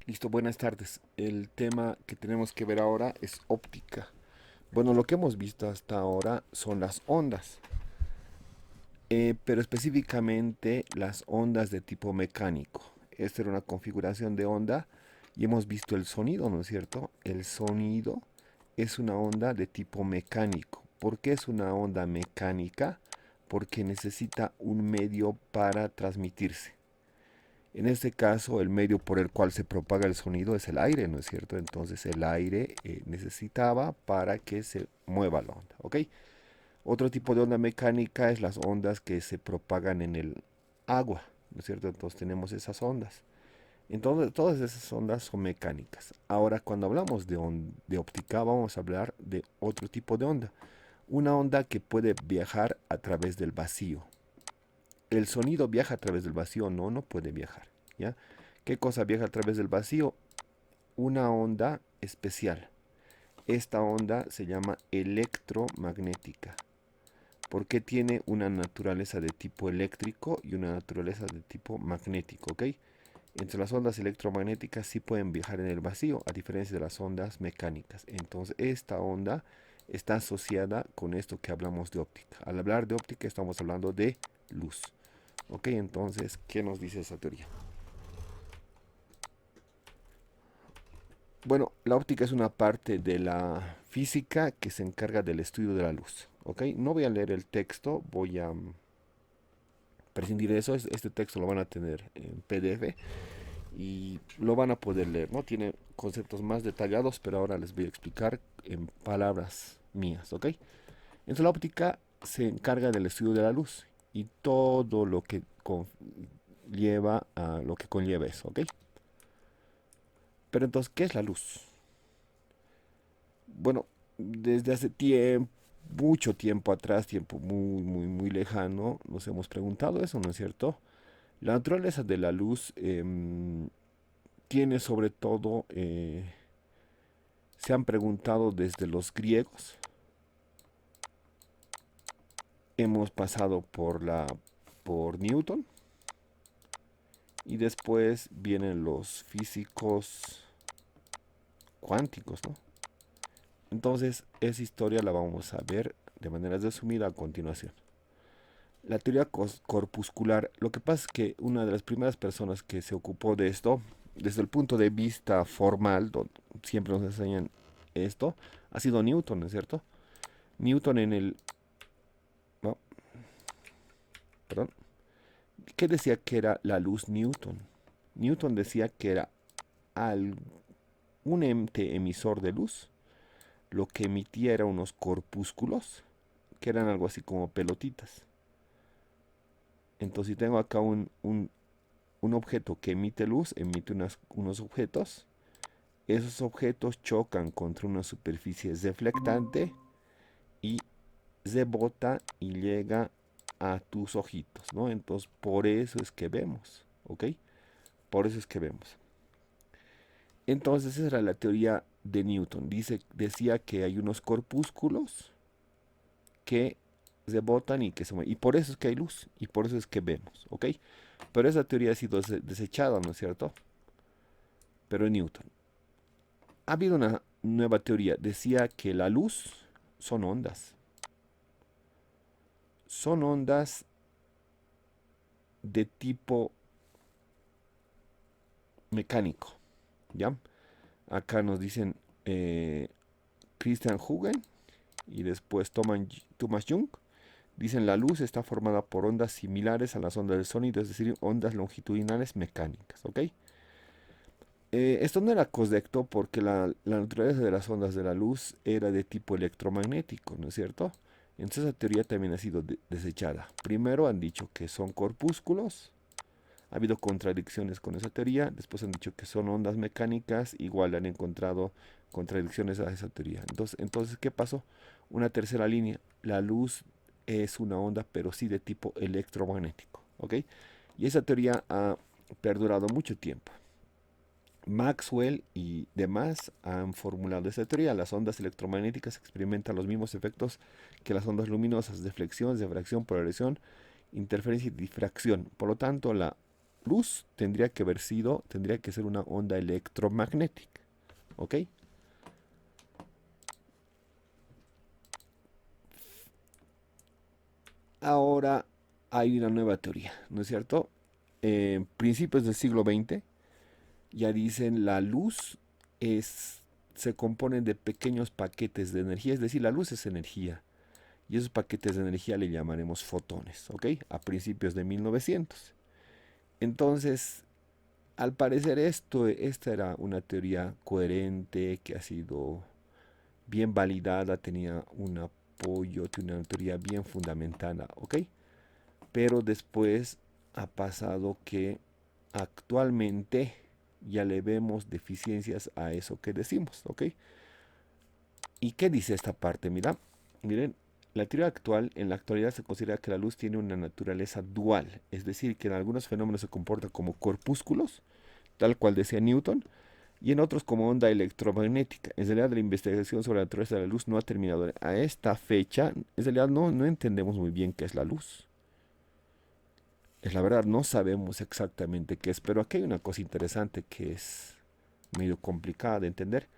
Listo, buenas tardes. El tema que tenemos que ver ahora es óptica. Bueno, lo que hemos visto hasta ahora son las ondas, pero específicamente las ondas de tipo mecánico. Esta era una configuración de onda y hemos visto el sonido, ¿no es cierto? El sonido es una onda de tipo mecánico. ¿Por qué es una onda mecánica? Porque necesita un medio para transmitirse. En este caso, el medio por el cual se propaga el sonido es el aire, ¿no es cierto? Entonces el aire necesitaba para que se mueva la onda, ¿ok? Otro tipo de onda mecánica es las ondas que se propagan en el agua, ¿no es cierto? Entonces tenemos esas ondas. Entonces todas esas ondas son mecánicas. Ahora cuando hablamos de óptica vamos a hablar de otro tipo de onda. Una onda que puede viajar a través del vacío. El sonido viaja a través del vacío, no, no puede viajar, ¿ya? ¿Qué cosa viaja a través del vacío? Una onda especial. Esta onda se llama electromagnética, porque tiene una naturaleza de tipo eléctrico y una naturaleza de tipo magnético, ¿ok? Entre las ondas electromagnéticas sí pueden viajar en el vacío, a diferencia de las ondas mecánicas. Entonces, esta onda está asociada con esto que hablamos de óptica. Al hablar de óptica estamos hablando de luz. Ok, entonces, ¿qué nos dice esa teoría? Bueno, la óptica es una parte de la física que se encarga del estudio de la luz. Ok, no voy a leer el texto, voy a prescindir de eso. Este texto lo van a tener en PDF y lo van a poder leer, ¿no? Tiene conceptos más detallados, pero ahora les voy a explicar en palabras mías, ¿ok? Entonces la óptica se encarga del estudio de la luz y todo lo que lleva a lo que conlleva eso, ¿ok? Pero entonces, ¿qué es la luz? Bueno, desde hace tiempo, mucho tiempo atrás, tiempo muy, muy, muy lejano, nos hemos preguntado eso, ¿no es cierto? La naturaleza de la luz tiene sobre todo, se han preguntado desde los griegos, hemos pasado por Newton y después vienen los físicos cuánticos, ¿no? Entonces, esa historia la vamos a ver de manera resumida a continuación. La teoría corpuscular, lo que pasa es que una de las primeras personas que se ocupó de esto, desde el punto de vista formal, donde siempre nos enseñan esto, ha sido Newton, ¿no es cierto? Newton en el... No, perdón. ¿Qué decía que era la luz Newton? Newton decía que era al, un ente emisor de luz, lo que emitía era unos corpúsculos, que eran algo así como pelotitas. Entonces si tengo acá un objeto que emite luz, emite unos objetos. Esos objetos chocan contra una superficie reflectante y rebota y llega a tus ojitos, ¿no? Entonces, por eso es que vemos, ¿ok? Por eso es que vemos. Entonces, esa era la teoría de Newton. Decía que hay unos corpúsculos que rebotan y que se mueven. Y por eso es que hay luz y por eso es que vemos, ¿ok? Pero esa teoría ha sido desechada, ¿no es cierto? Pero en Newton. Ha habido una nueva teoría. Decía que la luz son ondas. Son ondas de tipo mecánico, ¿ya? Acá nos dicen Christian Huygens y después Thomas Jung. Dicen la luz está formada por ondas similares a las ondas del sonido, es decir, ondas longitudinales mecánicas, ¿ok? Esto no era correcto porque la naturaleza de las ondas de la luz era de tipo electromagnético, ¿no es cierto? Entonces esa teoría también ha sido desechada. Primero han dicho que son corpúsculos, ha habido contradicciones con esa teoría, después han dicho que son ondas mecánicas, igual han encontrado contradicciones a esa teoría. Entonces, ¿qué pasó? Una tercera línea, la luz es una onda, pero sí de tipo electromagnético, ¿ok? Y esa teoría ha perdurado mucho tiempo. Maxwell y demás han formulado esta teoría. Las ondas electromagnéticas experimentan los mismos efectos que las ondas luminosas de flexión, refracción, polarización, interferencia y difracción. Por lo tanto, luz tendría que ser una onda electromagnética, ¿ok? Ahora hay una nueva teoría, ¿no es cierto? Principios del siglo XX ya dicen la luz es, se compone de pequeños paquetes de energía, es decir, la luz es energía. Y esos paquetes de energía le llamaremos fotones, ¿ok? A principios de 1900. Entonces, al parecer esta era una teoría coherente que ha sido bien validada, tenía un apoyo, tenía una teoría bien fundamentada, ¿ok? Pero después ha pasado que actualmente ya le vemos deficiencias a eso que decimos, ¿ok? ¿Y qué dice esta parte? Mira, miren, la teoría actual, en la actualidad se considera que la luz tiene una naturaleza dual, es decir, que en algunos fenómenos se comporta como corpúsculos, tal cual decía Newton, y en otros como onda electromagnética. En realidad la investigación sobre la naturaleza de la luz no ha terminado. A esta fecha, en realidad no entendemos muy bien qué es la luz. Es la verdad, no sabemos exactamente qué es, pero aquí hay una cosa interesante que es medio complicada de entender.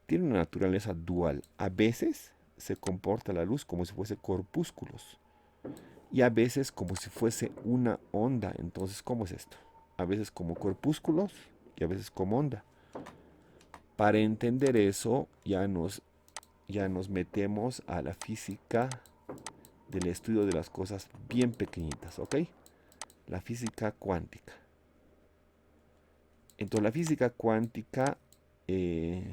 Tiene una naturaleza dual. A veces se comporta la luz como si fuese corpúsculos y a veces como si fuese una onda. Entonces, ¿cómo es esto? A veces como corpúsculos y a veces como onda. Para entender eso ya nos metemos a la física del estudio de las cosas bien pequeñitas, ¿ok? La física cuántica. Entonces la física cuántica eh,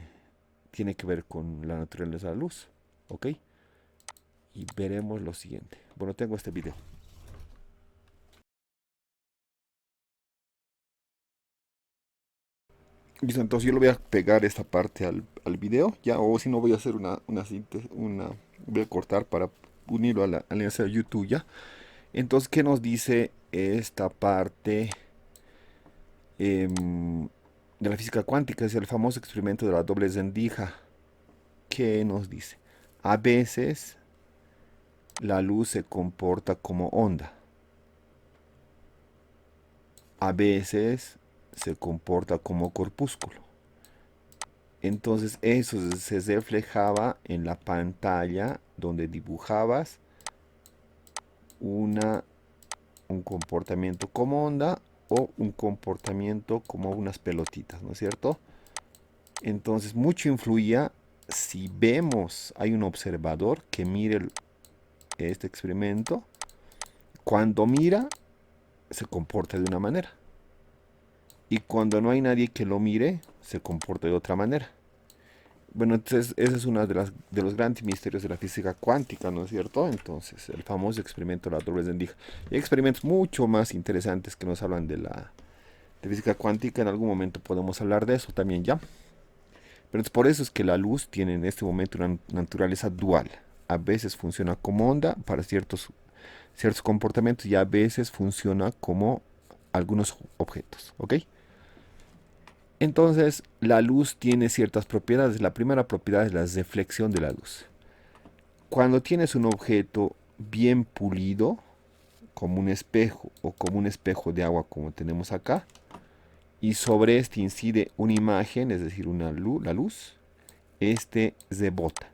tiene que ver con la naturaleza de la luz, ¿ok? Y veremos lo siguiente. Bueno, tengo este video. Listo, entonces yo le voy a pegar esta parte al video, ya, o si no voy a hacer una síntesis, voy a cortar para unirlo a la alianza de YouTube, ya. Entonces, ¿qué nos dice esta parte de la física cuántica? Es el famoso experimento de la doble rendija. ¿Qué nos dice? A veces la luz se comporta como onda. A veces se comporta como corpúsculo. Entonces eso se reflejaba en la pantalla donde dibujabas una, un comportamiento como onda o un comportamiento como unas pelotitas, ¿no es cierto? Entonces mucho influía si vemos, hay un observador que mire este experimento, cuando mira se comporta de una manera y cuando no hay nadie que lo mire se comporta de otra manera. Bueno, entonces ese es uno de los grandes misterios de la física cuántica, ¿no es cierto? Entonces, el famoso experimento de la doble rendija. Hay experimentos mucho más interesantes que nos hablan de física cuántica. En algún momento podemos hablar de eso también ya. Pero es por eso es que la luz tiene en este momento una naturaleza dual. A veces funciona como onda para ciertos comportamientos y a veces funciona como algunos objetos, ¿ok? Entonces, la luz tiene ciertas propiedades. La primera propiedad es la reflexión de la luz. Cuando tienes un objeto bien pulido, como un espejo o como un espejo de agua como tenemos acá, y sobre este incide una imagen, es decir, la luz, este rebota.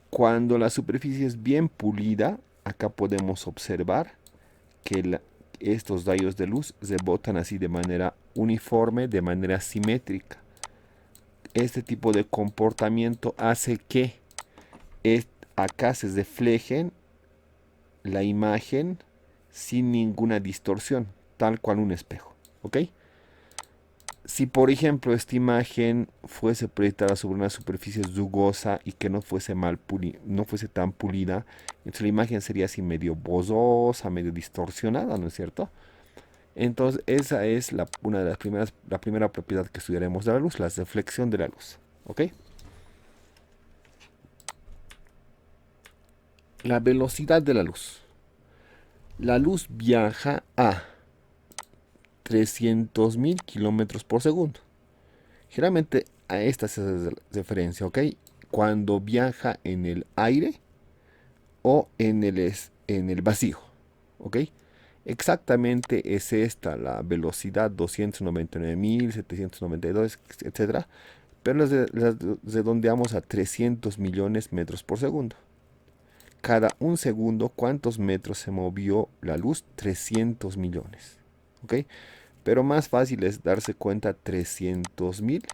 Cuando la superficie es bien pulida, acá podemos observar que estos rayos de luz rebotan así de manera uniforme, de manera simétrica. Este tipo de comportamiento hace que acá se reflejen la imagen sin ninguna distorsión, tal cual un espejo, ¿ok? Si por ejemplo esta imagen fuese proyectada sobre una superficie rugosa y que no fuese no fuese tan pulida, entonces la imagen sería así medio borrosa, medio distorsionada, ¿no es cierto? Entonces esa es una de las la primera propiedad que estudiaremos de la luz, la reflexión de la luz, ¿ok? La velocidad de la luz. La luz viaja a 300.000 kilómetros por segundo. Generalmente a esta se hace referencia, ¿ok? Cuando viaja en el aire o en el vacío, ¿ok? Exactamente es esta la velocidad 299.792, etcétera, pero las redondeamos a 300 millones metros por segundo. Cada un segundo, ¿cuántos metros se movió la luz? 300 millones. ¿Ok? Pero más fácil es darse cuenta 300.000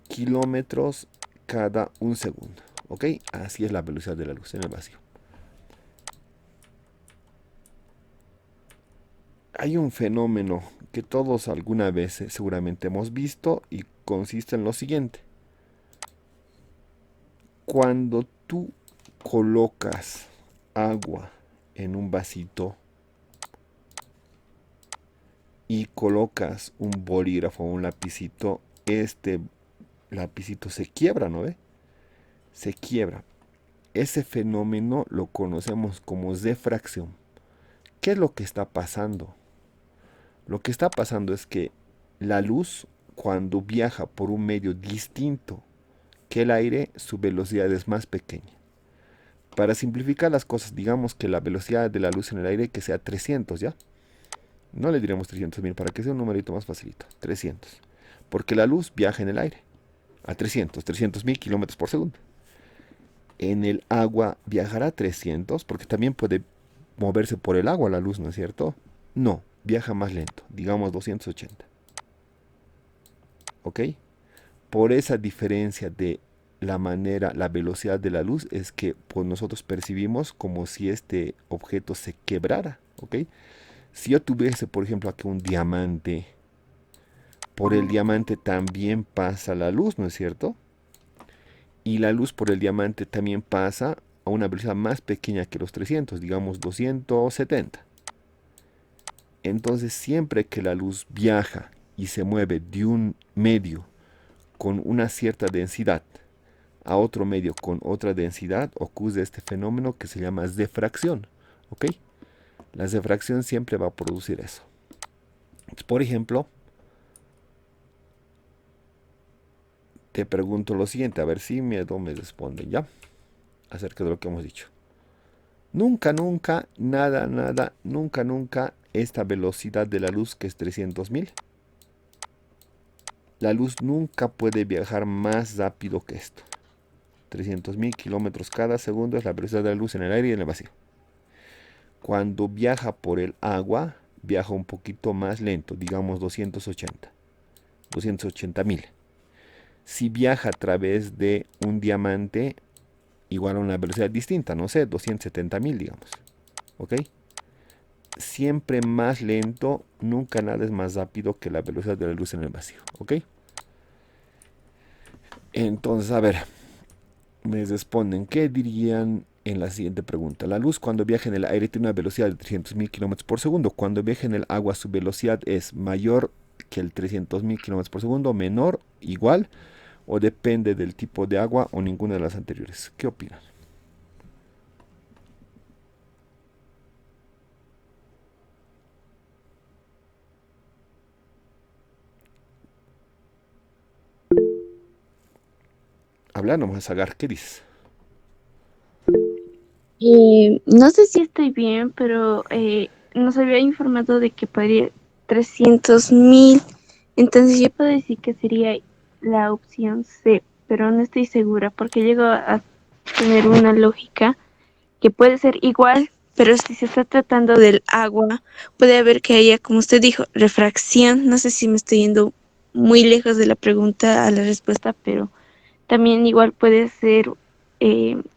kilómetros cada un segundo. ¿Ok? Así es la velocidad de la luz en el vacío. Hay un fenómeno que todos alguna vez seguramente hemos visto y consiste en lo siguiente. Cuando tú colocas agua en un vasito y colocas un bolígrafo o un lapicito, este lapicito se quiebra, ¿no ve? Se quiebra. Ese fenómeno lo conocemos como difracción. ¿Qué es lo que está pasando? Lo que está pasando es que la luz, cuando viaja por un medio distinto que el aire, su velocidad es más pequeña. Para simplificar las cosas, digamos que la velocidad de la luz en el aire que sea 300, ¿ya? No le diremos 300.000 para que sea un numerito más facilito. 300. Porque la luz viaja en el aire a 300.000 kilómetros por segundo. En el agua viajará 300 porque también puede moverse por el agua la luz, ¿no es cierto? No, viaja más lento, digamos 280. ¿Ok? Por esa diferencia de la manera, la velocidad de la luz es que pues, nosotros percibimos como si este objeto se quebrara. ¿Ok? Si yo tuviese, por ejemplo, aquí un diamante, por el diamante también pasa la luz, ¿no es cierto? Y la luz por el diamante también pasa a una velocidad más pequeña que los 300, digamos 270. Entonces, siempre que la luz viaja y se mueve de un medio con una cierta densidad a otro medio con otra densidad, ocurre este fenómeno que se llama difracción. ¿Ok? La difracción siempre va a producir eso. Por ejemplo, te pregunto lo siguiente, a ver si me responden ya, acerca de lo que hemos dicho. Nunca, nunca, nada, nada, nunca, nunca, esta velocidad de la luz que es 300.000. La luz nunca puede viajar más rápido que esto. 300.000 kilómetros cada segundo es la velocidad de la luz en el aire y en el vacío. Cuando viaja por el agua, viaja un poquito más lento, digamos 280.000. Si viaja a través de un diamante, igual a una velocidad distinta, no sé, 270.000, digamos. ¿Ok? Siempre más lento, nunca nada es más rápido que la velocidad de la luz en el vacío. ¿Ok? Entonces, a ver, me responden, ¿qué dirían en la siguiente pregunta? La luz cuando viaja en el aire tiene una velocidad de 300.000 kilómetros por segundo. Cuando viaja en el agua, su velocidad es mayor que el 300.000 kilómetros por segundo, menor, igual, o depende del tipo de agua o ninguna de las anteriores. ¿Qué opinan? Habla nomás, Agar, ¿qué dices? No sé si estoy bien, pero nos había informado de que podría 300.000. Entonces yo puedo decir que sería la opción C, pero no estoy segura porque llego a tener una lógica que puede ser igual, pero si se está tratando del agua, puede haber que haya, como usted dijo, refracción. No sé si me estoy yendo muy lejos de la pregunta a la respuesta, pero también igual puede ser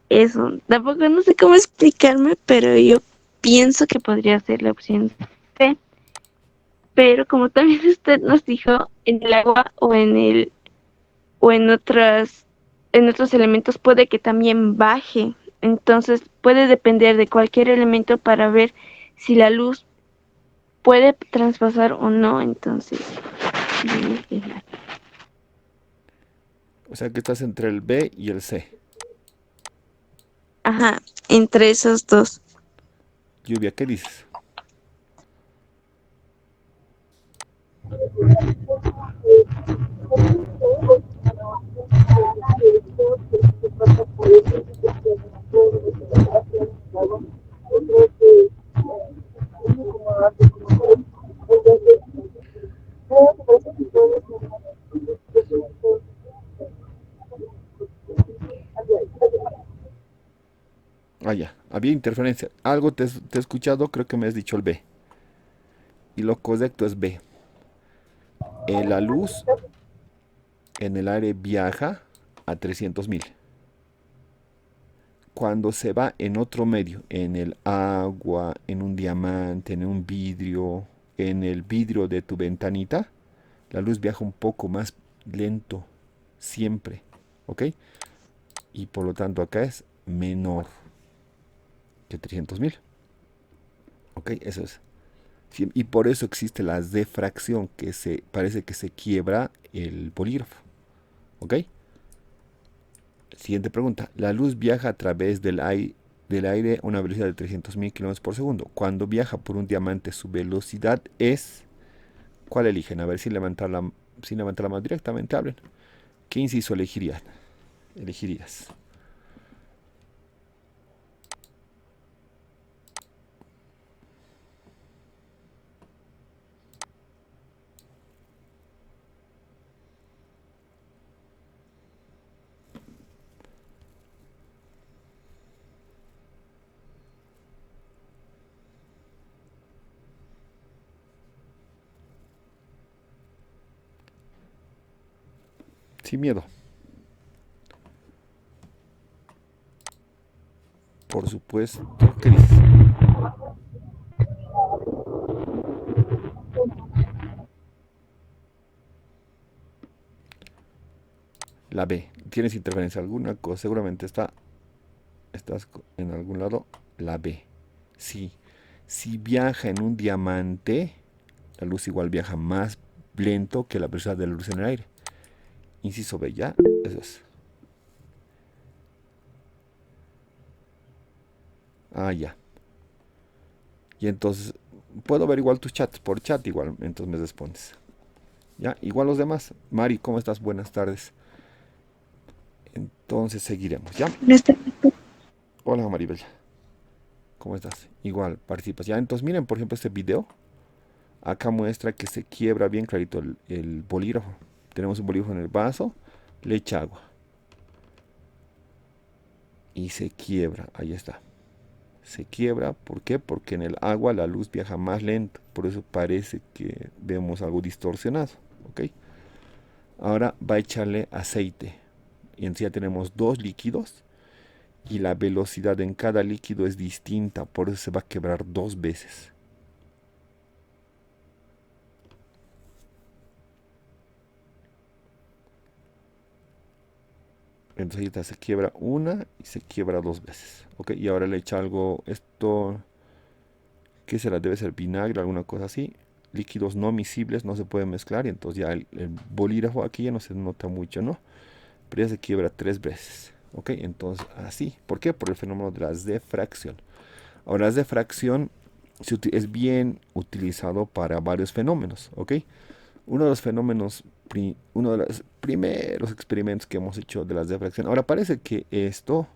eso. Tampoco no sé cómo explicarme, pero yo pienso que podría ser la opción C. Pero como también usted nos dijo, en el agua o en otros elementos puede que también baje. Entonces puede depender de cualquier elemento para ver si la luz puede traspasar o no. Entonces, O sea que estás entre el B y el C. ajá, entre esos dos. Lluvia, ¿qué dices? Ah, ya, había interferencia. Algo te he escuchado, creo que me has dicho el B. Y lo correcto es B. La luz en el aire viaja a 300.000. Cuando se va en otro medio, en el agua, en un diamante, en un vidrio, en el vidrio de tu ventanita, la luz viaja un poco más lento, siempre, ¿ok? Y por lo tanto acá es menor que 300.000, ¿ok? Eso es. Y por eso existe la defracción, que parece que se quiebra el bolígrafo, ¿ok? Siguiente pregunta. La luz viaja a través del aire a una velocidad de 300.000 kilómetros por segundo. Cuando viaja por un diamante, su velocidad es... ¿Cuál eligen? A ver sin levantar la mano directamente hablen. ¿Qué inciso elegirías? Sin miedo. Por supuesto. ¿Qué dices? La B. ¿Tienes interferencia alguna? Seguramente estás en algún lado. La B. Sí. Si viaja en un diamante, la luz igual viaja más lento que la velocidad de la luz en el aire. Inciso B, ¿ya? Eso es. Ah, ya. Y entonces, puedo ver igual tus chats, por chat igual, entonces me respondes. Ya, igual los demás. Mari, ¿cómo estás? Buenas tardes. Entonces seguiremos, ¿ya? Buenas tardes. Hola Maribel, ¿cómo estás? Igual, participas. Ya, entonces miren, por ejemplo, este video. Acá muestra que se quiebra bien clarito el bolígrafo. Tenemos un bolígrafo en el vaso, le echa agua. Y se quiebra, ahí está. Se quiebra, ¿por qué? Porque en el agua la luz viaja más lento. Por eso parece que vemos algo distorsionado, ¿ok? Ahora va a echarle aceite. Y en sí ya tenemos dos líquidos. Y la velocidad en cada líquido es distinta. Por eso se va a quebrar dos veces. Entonces ahorita se quiebra una y se quiebra dos veces. ¿Ok? Y ahora le echa algo. Esto, ¿qué será? Debe ser vinagre, alguna cosa así. Líquidos no miscibles no se pueden mezclar. Y entonces ya el bolígrafo aquí ya no se nota mucho, ¿no? Pero ya se quiebra tres veces. ¿Ok? Entonces así. ¿Por qué? Por el fenómeno de la diffracción. Ahora, la diffracción es bien utilizado para varios fenómenos. ¿Ok? Uno de los fenómenos, uno de los primeros experimentos que hemos hecho de las diffracción. Ahora parece que esto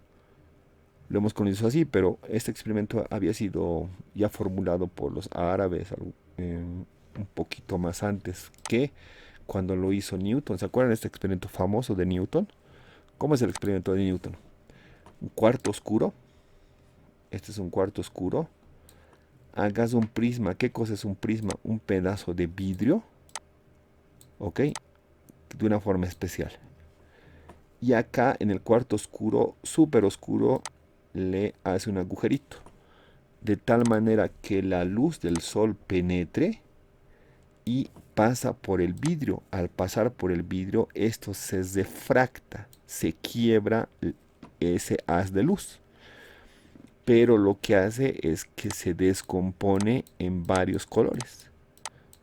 lo hemos conocido así, pero este experimento había sido ya formulado por los árabes un poquito más antes que cuando lo hizo Newton. ¿Se acuerdan de este experimento famoso de Newton? ¿Cómo es el experimento de Newton? Un cuarto oscuro. Este es un cuarto oscuro. Hagas un prisma. ¿Qué cosa es un prisma? Un pedazo de vidrio, ¿ok? De una forma especial. Y acá en el cuarto oscuro, súper oscuro, le hace un agujerito. De tal manera que la luz del sol penetre y pasa por el vidrio. Al pasar por el vidrio, esto se refracta, se quiebra ese haz de luz. Pero lo que hace es que se descompone en varios colores.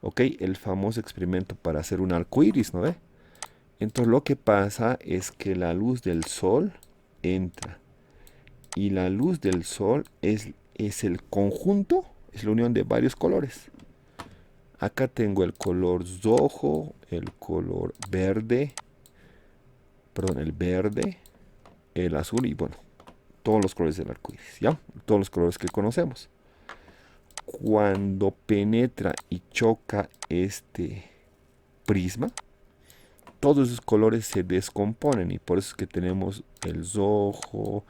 ¿Ok? El famoso experimento para hacer un arco iris, ¿no ve? Entonces lo que pasa es que la luz del sol entra. Y la luz del sol es el conjunto, es la unión de varios colores. Acá tengo el color rojo, el color verde, perdón, el verde, el azul y bueno, todos los colores del arco iris, ¿ya? Todos los colores que conocemos. Cuando penetra y choca este prisma, todos esos colores se descomponen y por eso es que tenemos el rojo,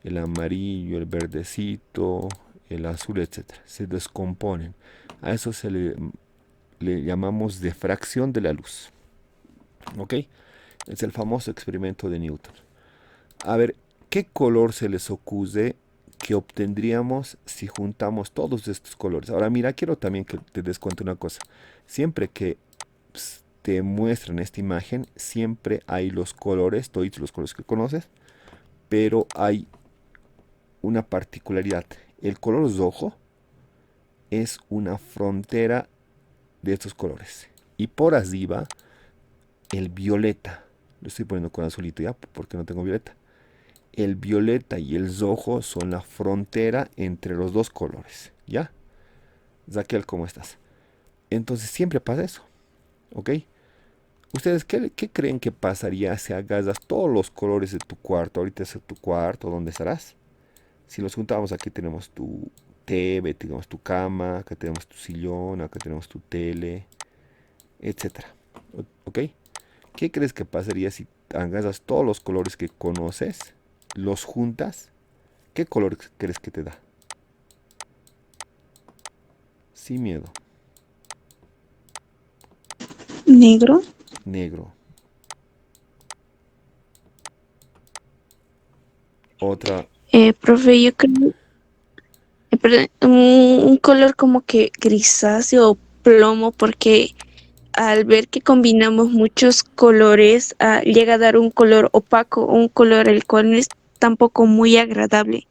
el amarillo, el verdecito, el azul, etcétera. Se descomponen. A eso le llamamos difracción de la luz. ¿Ok? Es el famoso experimento de Newton. A ver, ¿qué color se les ocurre que obtendríamos si juntamos todos estos colores? Ahora mira, quiero también que te des cuenta una cosa. Siempre que te muestran esta imagen, siempre hay los colores, todos los colores que conoces, pero hay una particularidad. El color rojo es una frontera de estos colores. Y por arriba, el violeta. Lo estoy poniendo con azulito ya, porque no tengo violeta. El violeta y el rojo son la frontera entre los dos colores. ¿Ya? Raquel, ¿cómo estás? Entonces siempre pasa eso. ¿Ok? ¿Ustedes qué creen que pasaría si agarras todos los colores de tu cuarto? Ahorita es tu cuarto, ¿dónde estarás? Si los juntamos, aquí tenemos tu TV, tenemos tu cama, acá tenemos tu sillón, acá tenemos tu tele, etcétera. ¿Ok? ¿Qué crees que pasaría si agarras todos los colores que conoces, los juntas? ¿Qué color crees que te da? Sin miedo. Negro. Negro. Otra. Profe, yo creo, perdón, un color como que grisáceo o plomo, porque al ver que combinamos muchos colores, llega a dar un color opaco, un color el cual no es tampoco muy agradable.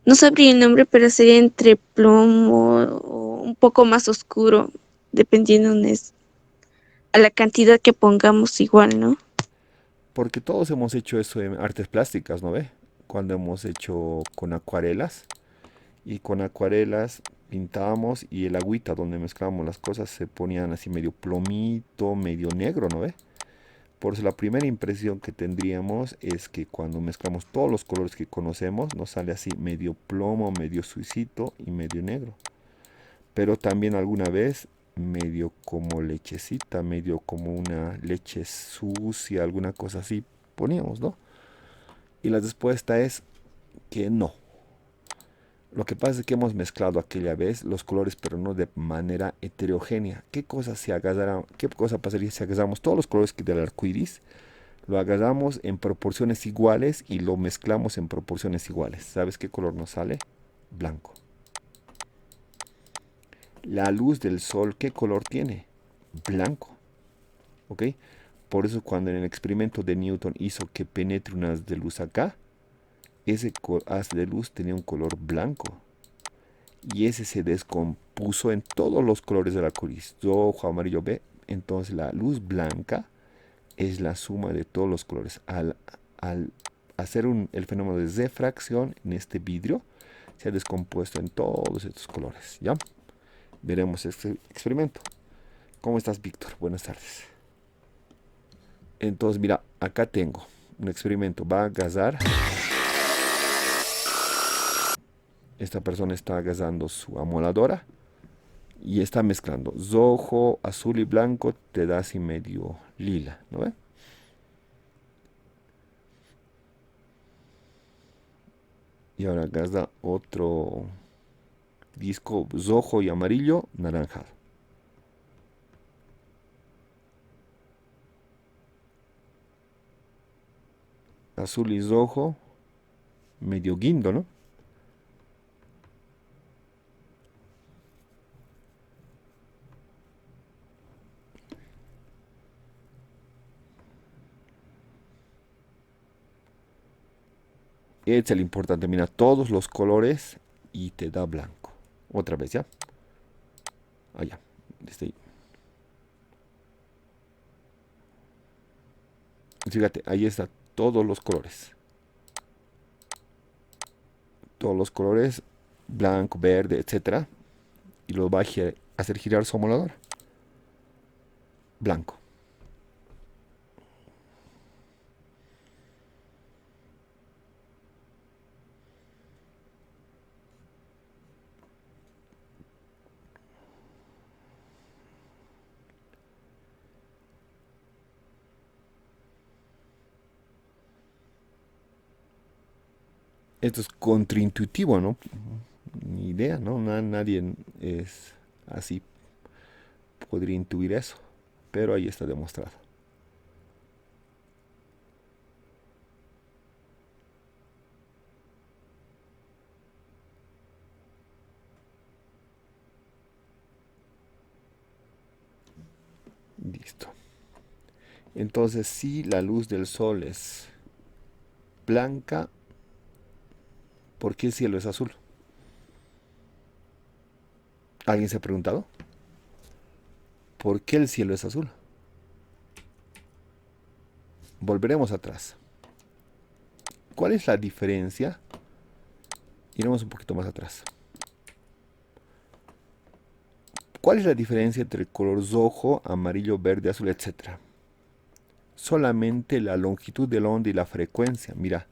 No sabría el nombre, pero sería entre plomo o un poco más oscuro, dependiendo a la cantidad que pongamos igual, ¿no? Porque todos hemos hecho eso en artes plásticas, ¿no ve? Cuando hemos hecho con acuarelas. Y con acuarelas pintábamos y el agüita donde mezclábamos las cosas se ponían así medio plomito, medio negro, ¿no ve? Por eso la primera impresión que tendríamos es que cuando mezclamos todos los colores que conocemos nos sale así medio plomo, medio suicito y medio negro. Pero también alguna vez medio como lechecita, medio como una leche sucia, alguna cosa así poníamos, ¿no? Y la respuesta es que no. Lo que pasa es que hemos mezclado aquella vez los colores, pero no de manera heterogénea. ¿Qué cosa pasaría si agarramos todos los colores del arco iris, lo agarramos en proporciones iguales y lo mezclamos en proporciones iguales? ¿Sabes qué color nos sale? Blanco. La luz del sol, ¿qué color tiene? Blanco. ¿Ok? Por eso cuando en el experimento de Newton hizo que penetre un haz de luz acá, ese haz de luz tenía un color blanco. Y ese se descompuso en todos los colores del arco iris, rojo, amarillo, ve. Entonces la luz blanca es la suma de todos los colores. Al hacer el fenómeno de refracción en este vidrio, se ha descompuesto en todos estos colores. ¿Ya? Veremos este experimento. ¿Cómo estás, Víctor? Buenas tardes. Entonces, mira, acá tengo un experimento. Va a agarrar. Esta persona está agarrando su amoladora y está mezclando rojo, azul y blanco, te da así medio lila, ¿no ve? Y ahora agarra otro disco rojo y amarillo, naranjado. Azul y rojo, medio guindo, ¿no? Es el importante, mira, todos los colores y te da blanco. Otra vez, ¿ya? Allá, desde ahí. Fíjate, ahí está todos los colores. Todos los colores, blanco, verde, etcétera. Y los va a hacer girar su amolador. Blanco. Esto es contraintuitivo, ¿no? Ni idea, ¿no? Nadie es así, podría intuir eso, pero ahí está demostrado. Listo. Entonces, si la luz del sol es blanca, ¿por qué el cielo es azul? ¿Alguien se ha preguntado? ¿Por qué el cielo es azul? Volveremos atrás. ¿Cuál es la diferencia? Iremos un poquito más atrás. ¿Cuál es la diferencia entre el color rojo, amarillo, verde, azul, etcétera? Solamente la longitud de la onda y la frecuencia. Mira,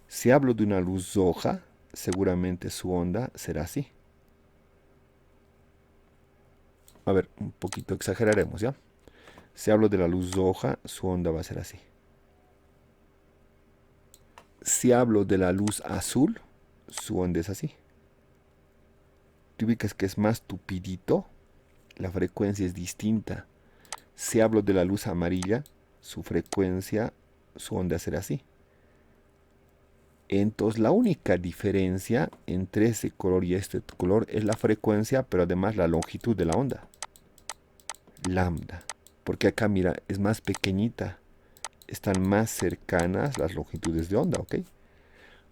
si hablo de una luz roja, seguramente su onda será así. A ver, un poquito exageraremos, ¿ya? Si hablo de la luz roja, su onda va a ser así. Si hablo de la luz azul, su onda es así. Te ubicas que es más tupidito, la frecuencia es distinta. Si hablo de la luz amarilla, su frecuencia, su onda será así. Entonces la única diferencia entre ese color y este color es la frecuencia, pero además la longitud de la onda. Lambda. Porque acá, mira, es más pequeñita. Están más cercanas las longitudes de onda, ¿ok?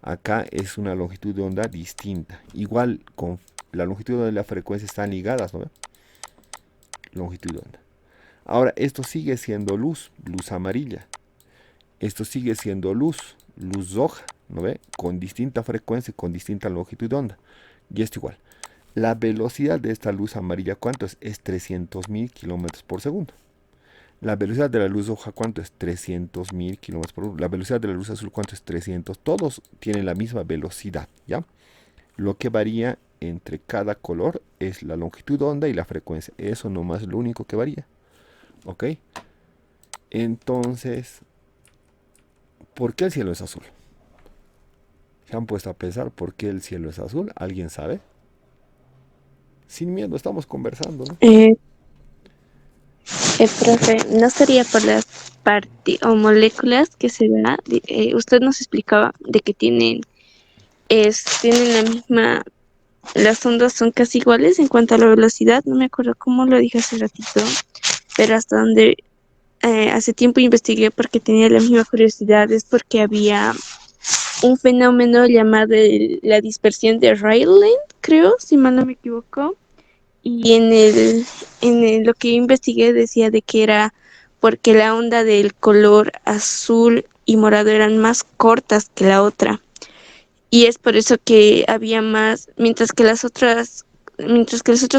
Acá es una longitud de onda distinta. Igual con la longitud de onda y la frecuencia están ligadas, ¿no? Longitud de onda. Ahora, esto sigue siendo luz, luz amarilla. Esto sigue siendo luz, luz roja, ¿no ve? Con distinta frecuencia y con distinta longitud de onda. Y esto igual. La velocidad de esta luz amarilla, ¿cuánto es? Es 300.000 kilómetros por segundo. La velocidad de la luz roja, ¿cuánto es? 300.000 kilómetros por segundo. La velocidad de la luz azul, ¿cuánto es? 300. Todos tienen la misma velocidad, ¿ya? Lo que varía entre cada color es la longitud de onda y la frecuencia. Eso nomás es lo único que varía. ¿Ok? Entonces, ¿por qué el cielo es azul? ¿Se han puesto a pensar por qué el cielo es azul? ¿Alguien sabe? Sin miedo, estamos conversando, ¿no? Profe, ¿no sería por las o moléculas que se da? Usted nos explicaba de que tienen la misma, las ondas son casi iguales en cuanto a la velocidad, no me acuerdo cómo lo dije hace ratito, pero hasta donde hace tiempo investigué porque tenía la misma curiosidad, es porque había un fenómeno llamado la dispersión de Rayleigh, creo, si mal no me equivoco. Y lo que yo investigué decía de que era porque la onda del color azul y morado eran más cortas que la otra. Y es por eso que había más, mientras que los otros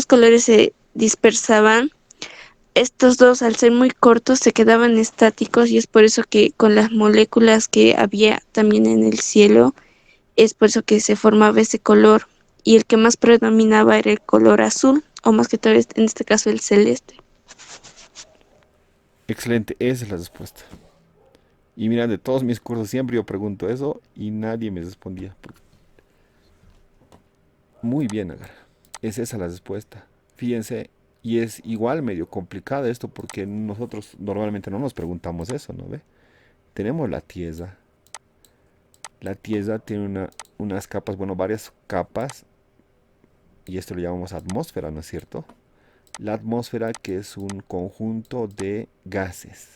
colores se dispersaban, estos dos al ser muy cortos se quedaban estáticos y es por eso que con las moléculas que había también en el cielo, es por eso que se formaba ese color y el que más predominaba era el color azul o más que todo en este caso el celeste. Excelente, esa es la respuesta. Y mira, de todos mis cursos siempre yo pregunto eso y nadie me respondía. Muy bien, Agar. Es esa la respuesta. Fíjense, y es igual medio complicado esto porque nosotros normalmente no nos preguntamos eso, ¿no ve? Tenemos la Tierra. La Tierra tiene unas capas, bueno, varias capas, y esto lo llamamos atmósfera, ¿no es cierto? La atmósfera que es un conjunto de gases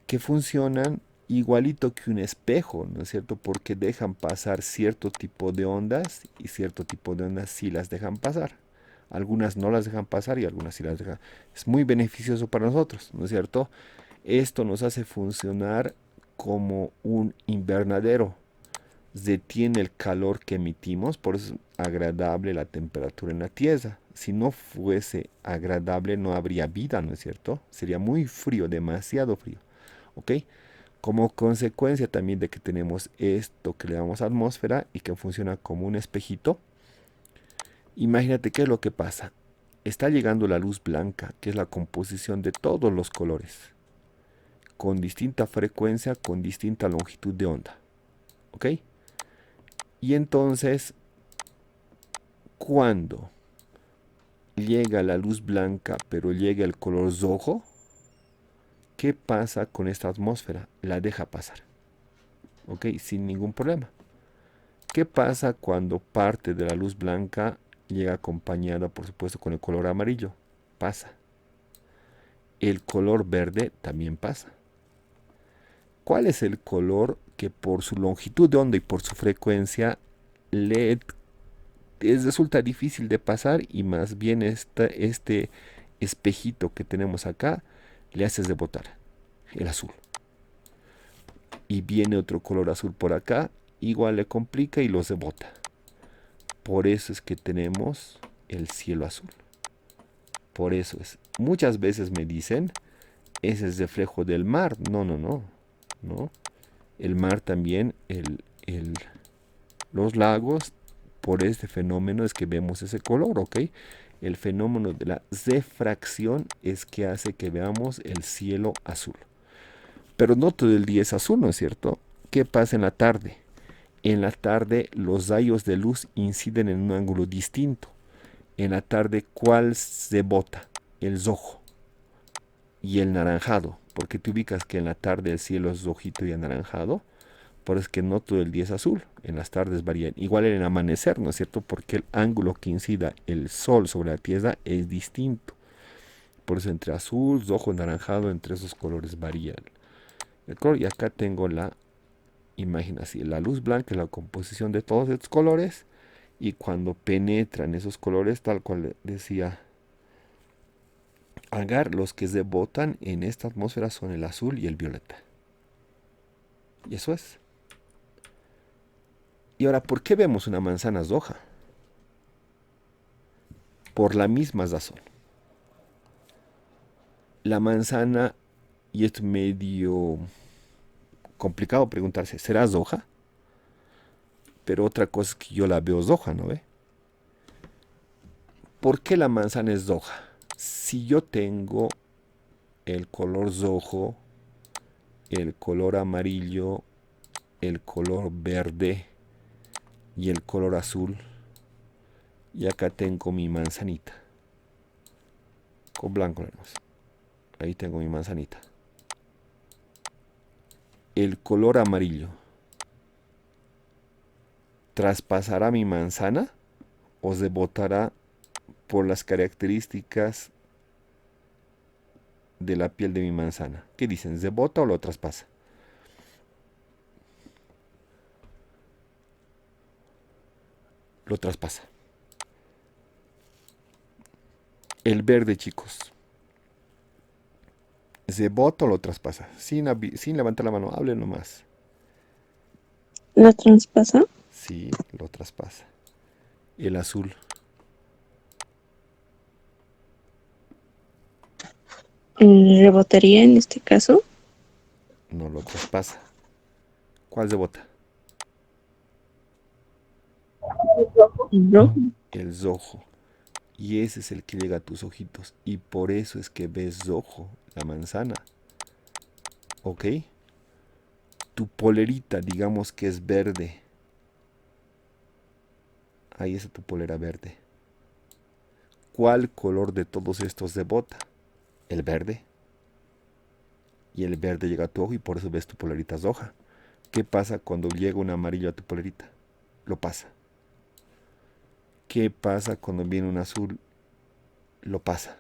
que funcionan igualito que un espejo, ¿no es cierto? Porque dejan pasar cierto tipo de ondas y cierto tipo de ondas sí las dejan pasar. Algunas no las dejan pasar y algunas sí las dejan. Es muy beneficioso para nosotros, ¿no es cierto? Esto nos hace funcionar como un invernadero. Detiene el calor que emitimos, por eso es agradable la temperatura en la Tierra. Si no fuese agradable no habría vida, ¿no es cierto? Sería muy frío, demasiado frío. ¿Ok? Como consecuencia también de que tenemos esto que le llamamos atmósfera y que funciona como un espejito, imagínate qué es lo que pasa. Está llegando la luz blanca, que es la composición de todos los colores, con distinta frecuencia, con distinta longitud de onda. ¿Ok? Y entonces, cuando llega la luz blanca, pero llega el color rojo, ¿qué pasa con esta atmósfera? La deja pasar, ¿ok? Sin ningún problema. ¿Qué pasa cuando parte de la luz blanca llega acompañada, por supuesto, con el color amarillo? Pasa. El color verde también pasa. ¿Cuál es el color que por su longitud de onda y por su frecuencia le resulta difícil de pasar y más bien este espejito que tenemos acá le haces rebotar? El azul. Y viene otro color azul por acá, igual le complica y los rebota. Por eso es que tenemos el cielo azul. Por eso es. Muchas veces me dicen, ese es reflejo del mar. No, no, no. No. El mar también, los lagos, por este fenómeno es que vemos ese color, ¿ok? El fenómeno de la refracción es que hace que veamos el cielo azul. Pero no todo el día es azul, ¿no es cierto? ¿Qué pasa en la tarde? En la tarde los rayos de luz inciden en un ángulo distinto. En la tarde, ¿cuál se bota? El rojo y el naranjado, porque te ubicas que en la tarde el cielo es rojito y anaranjado, por eso es que no todo el día es azul, en las tardes varían. Igual en el amanecer, ¿no es cierto? Porque el ángulo que incida el sol sobre la tierra es distinto. Por eso entre azul, rojo, naranjado, entre esos colores varía el color. Y acá tengo la imagen así, la luz blanca es la composición de todos estos colores y cuando penetran esos colores, tal cual decía Agar, los que rebotan en esta atmósfera son el azul y el violeta. Y eso es. Y ahora, ¿por qué vemos una manzana roja? Por la misma razón. La manzana, y es medio complicado preguntarse, ¿será roja? Pero otra cosa es que yo la veo roja, ¿no ve? ¿Por qué la manzana es roja? Si yo tengo el color rojo, el color amarillo, el color verde y el color azul, y acá tengo mi manzanita con blanco nada más. Ahí tengo mi manzanita. El color amarillo traspasará mi manzana o se botará por las características de la piel de mi manzana. ¿Qué dicen? ¿Se bota o lo traspasa? Lo traspasa. El verde, chicos. ¿Se bota o lo traspasa? Sin levantar la mano, hablen nomás. ¿Lo traspasa? Sí, lo traspasa. El azul. ¿Rebotaría en este caso? No lo traspasa. ¿Cuál se bota? El rojo. El rojo. Y ese es el que llega a tus ojitos. Y por eso es que ves rojo la manzana. ¿Ok? Tu polerita, digamos que es verde. Ahí está tu polera verde. ¿Cuál color de todos estos se bota? El verde. Y el verde llega a tu ojo y por eso ves tu polerita roja. ¿Qué pasa cuando llega un amarillo a tu polerita? Lo pasa. ¿Qué pasa cuando viene un azul? Lo pasa.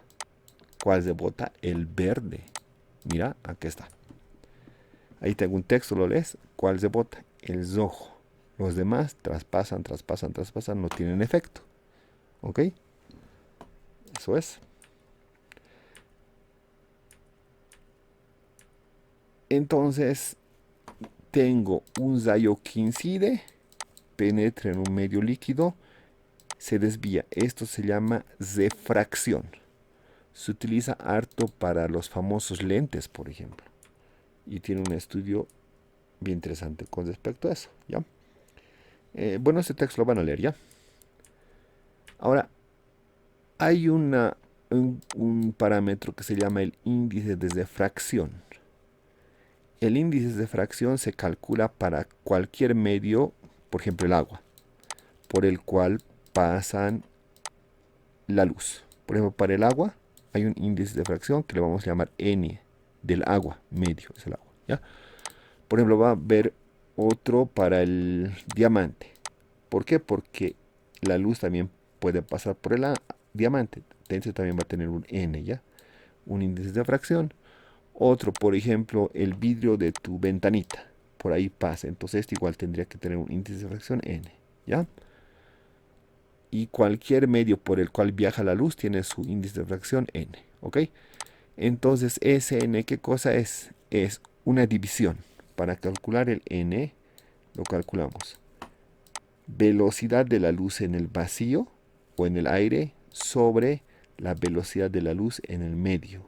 ¿Cuál se bota? El verde. Mira, aquí está. Ahí tengo un texto, ¿lo lees? ¿Cuál se bota? El rojo. Los demás traspasan, traspasan, traspasan, no tienen efecto. ¿Ok? Eso es. Entonces, tengo un rayo que incide, penetra en un medio líquido, se desvía. Esto se llama refracción. Se utiliza harto para los famosos lentes, por ejemplo. Y tiene un estudio bien interesante con respecto a eso, ¿ya? Bueno, este texto lo van a leer, ¿ya? Ahora, hay un parámetro que se llama el índice de refracción. El índice de refracción se calcula para cualquier medio, por ejemplo el agua. por el cual pasan la luz. Por ejemplo, para el agua hay un índice de fracción que le vamos a llamar N del agua, medio es el agua, ¿ya? Por ejemplo, va a haber otro para el diamante. ¿Por qué? Porque la luz también puede pasar por el diamante. Entonces también va a tener un N, ¿ya? Un índice de fracción. Otro, por ejemplo, el vidrio de tu ventanita. Por ahí pasa. Entonces este igual tendría que tener un índice de fracción N, ¿ya? Y cualquier medio por el cual viaja la luz tiene su índice de fracción N, ¿ok? Entonces, Sn, ¿qué cosa es? Es una división. Para calcular el N, lo calculamos. Velocidad de la luz en el vacío o en el aire sobre la velocidad de la luz en el medio.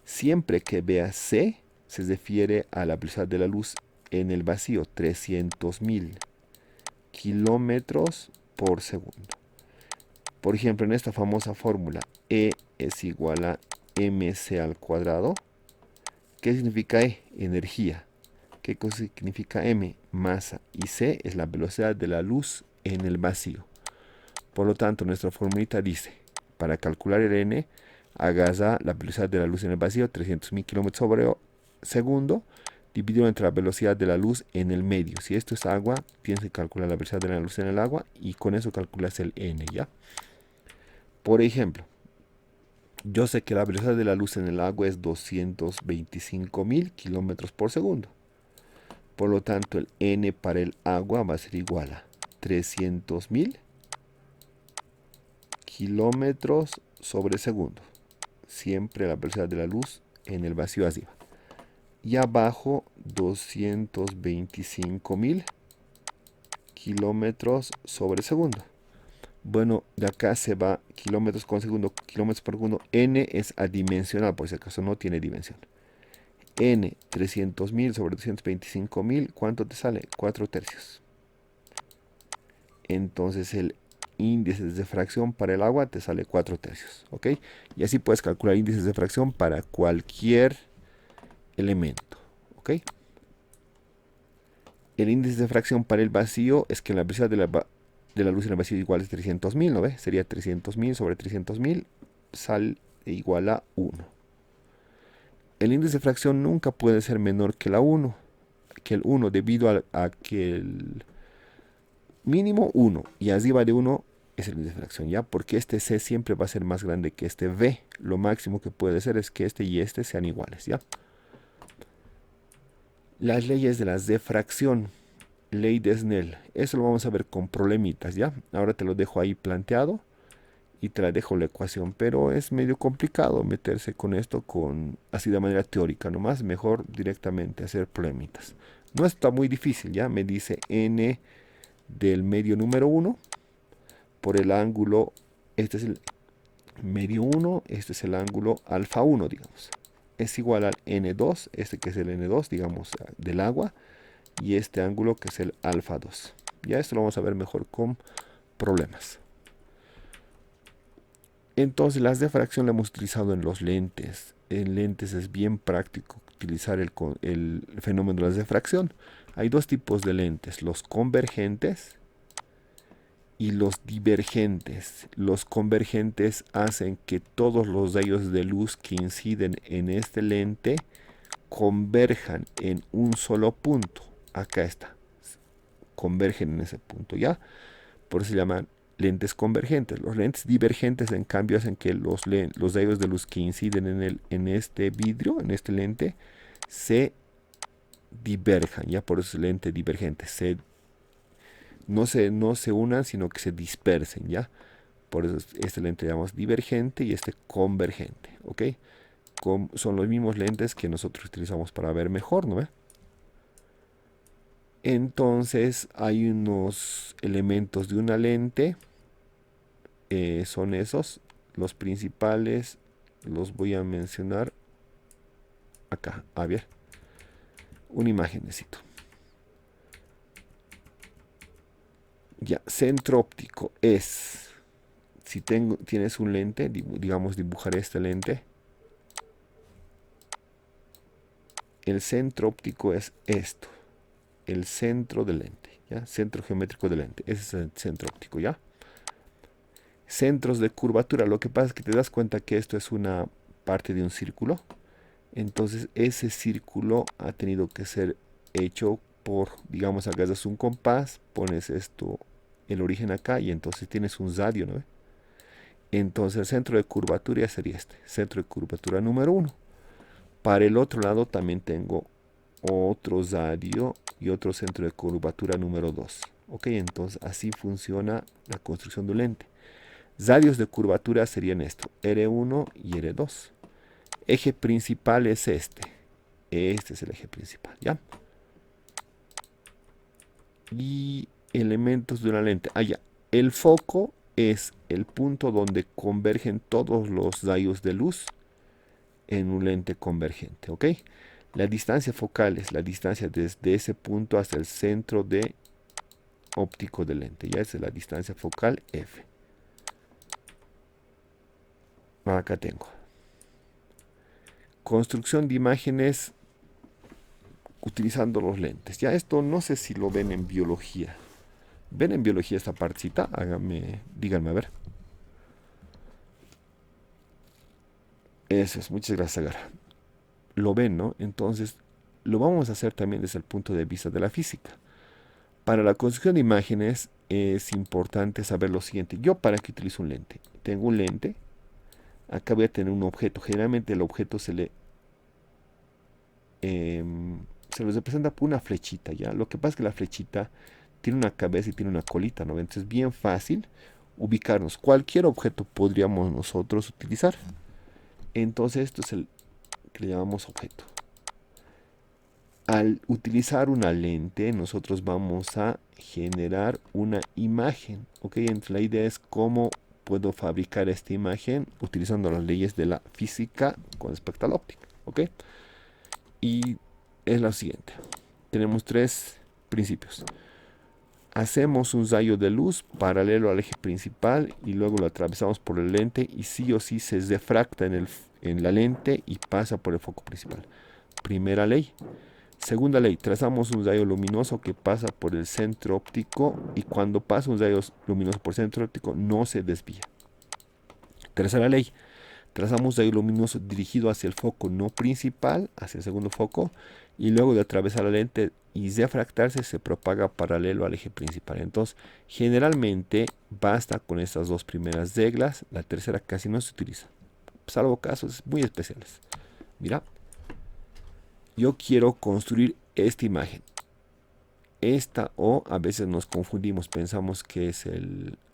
Siempre que veas C, se refiere a la velocidad de la luz en el vacío, 300.000 kilómetros por segundo. Por ejemplo, en esta famosa fórmula, E es igual a mc al cuadrado. ¿Qué significa E? Energía. ¿Qué cosa significa m? Masa. Y c es la velocidad de la luz en el vacío. Por lo tanto, nuestra formulita dice, para calcular el n, agarra la velocidad de la luz en el vacío, 300.000 kilómetros sobre segundo, dividido entre la velocidad de la luz en el medio. Si esto es agua, tienes que calcular la velocidad de la luz en el agua y con eso calculas el n, ¿ya? Por ejemplo, yo sé que la velocidad de la luz en el agua es 225.000 kilómetros por segundo. Por lo tanto, el n para el agua va a ser igual a 300.000 kilómetros sobre segundo. Siempre la velocidad de la luz en el vacío arriba. Y abajo, 225.000 kilómetros sobre segundo. Bueno, de acá se va kilómetros por segundo. N es adimensional, por si acaso no tiene dimensión. N, 300.000 sobre 225.000, ¿cuánto te sale? 4 tercios. Entonces el índice de fracción para el agua te sale 4 tercios, ¿ok? Y así puedes calcular índices de fracción para cualquier elemento, ¿ok? El índice de fracción para el vacío es que la velocidad de la luz en el vacío igual a 300.000, ¿no ves? Sería 300.000 sobre 300.000, sale igual a 1. El índice de fracción nunca puede ser menor que el 1 debido a que el mínimo 1 y arriba de 1 es el índice de fracción, ¿ya? Porque este C siempre va a ser más grande que este V. Lo máximo que puede ser es que este y este sean iguales, ¿ya? Las leyes de las de fracción. Ley de Snell. Eso lo vamos a ver con problemitas, ¿ya? Ahora te lo dejo ahí planteado y te la dejo la ecuación, pero es medio complicado meterse con esto así de manera teórica, nomás mejor directamente hacer problemitas. No está muy difícil, ¿ya? Me dice n del medio número 1 por el ángulo, este es el medio 1, este es el ángulo alfa 1, digamos. Es igual al n2, este que es el n2, digamos, del agua, y este ángulo que es el alfa 2. Ya esto lo vamos a ver mejor con problemas. Entonces las de fracción la hemos utilizado en los lentes. En lentes es bien práctico utilizar el fenómeno de las de fracción. Hay dos tipos de lentes, los convergentes y los divergentes. Los convergentes hacen que todos los rayos de luz que inciden en este lente converjan en un solo punto. Acá está. Convergen en ese punto, ¿ya? Por eso se llaman lentes convergentes. Los lentes divergentes, en cambio, hacen que los rayos de luz que inciden en este vidrio, en este lente, se diverjan, ¿ya? Por eso es lente divergente. No se unan, sino que se dispersen, ¿ya? Por eso este lente llamamos divergente y este convergente, ¿ok? Son los mismos lentes que nosotros utilizamos para ver mejor, ¿no? Entonces hay unos elementos de una lente, son esos, los principales, los voy a mencionar acá. A ver, una imagen necesito. Ya, centro óptico es, si tienes un lente, digamos dibujar este lente, el centro óptico es esto, el centro del lente, ¿ya? Centro geométrico del lente, ese es el centro óptico, ¿ya? Centros de curvatura, lo que pasa es que te das cuenta que esto es una parte de un círculo, entonces ese círculo ha tenido que ser hecho por, digamos, agarras un compás, pones esto, el origen acá, y entonces tienes un radio, ¿no? Entonces el centro de curvatura ya sería este, centro de curvatura número uno. Para el otro lado también tengo otro radio y otro centro de curvatura número 2. Ok, entonces así funciona la construcción de un lente. Radios de curvatura serían esto, R1 y R2. Eje principal es este. Este es el eje principal, ¿ya? Y elementos de una lente. Ya. El foco es el punto donde convergen todos los rayos de luz en un lente convergente, ¿ok? La distancia focal es la distancia desde ese punto hasta el centro de óptico del lente. Ya esa es la distancia focal F. Acá tengo. Construcción de imágenes utilizando los lentes. Ya esto no sé si lo ven en biología. ¿Ven en biología esta partecita? Díganme a ver. Eso es, muchas gracias, Agar. Lo ven, ¿no? Entonces, lo vamos a hacer también desde el punto de vista de la física. Para la construcción de imágenes es importante saber lo siguiente. Yo, ¿para qué utilizo un lente? Tengo un lente. Acá voy a tener un objeto. Generalmente el objeto se lo representa por una flechita, ¿ya? Lo que pasa es que la flechita tiene una cabeza y tiene una colita, ¿no? Entonces es bien fácil ubicarnos. Cualquier objeto podríamos nosotros utilizar. Entonces esto es el que le llamamos objeto. Al utilizar una lente, nosotros vamos a generar una imagen, ¿ok? Entonces la idea es cómo puedo fabricar esta imagen utilizando las leyes de la física con respecto a la óptica, ¿ok? Y es lo siguiente. Tenemos tres principios. Hacemos un rayo de luz paralelo al eje principal y luego lo atravesamos por el lente y sí o sí se refracta en la lente y pasa por el foco principal. Primera ley. Segunda ley, trazamos un rayo luminoso que pasa por el centro óptico y cuando pasa un rayo luminoso por el centro óptico no se desvía. Tercera ley, trazamos un rayo luminoso dirigido hacia el foco no principal, hacia el segundo foco, y luego de atravesar la lente y refractarse se propaga paralelo al eje principal. Entonces, generalmente basta con estas dos primeras reglas, la tercera casi no se utiliza, salvo casos muy especiales. Mira. Yo quiero construir esta imagen. Esta o a veces nos confundimos, pensamos que es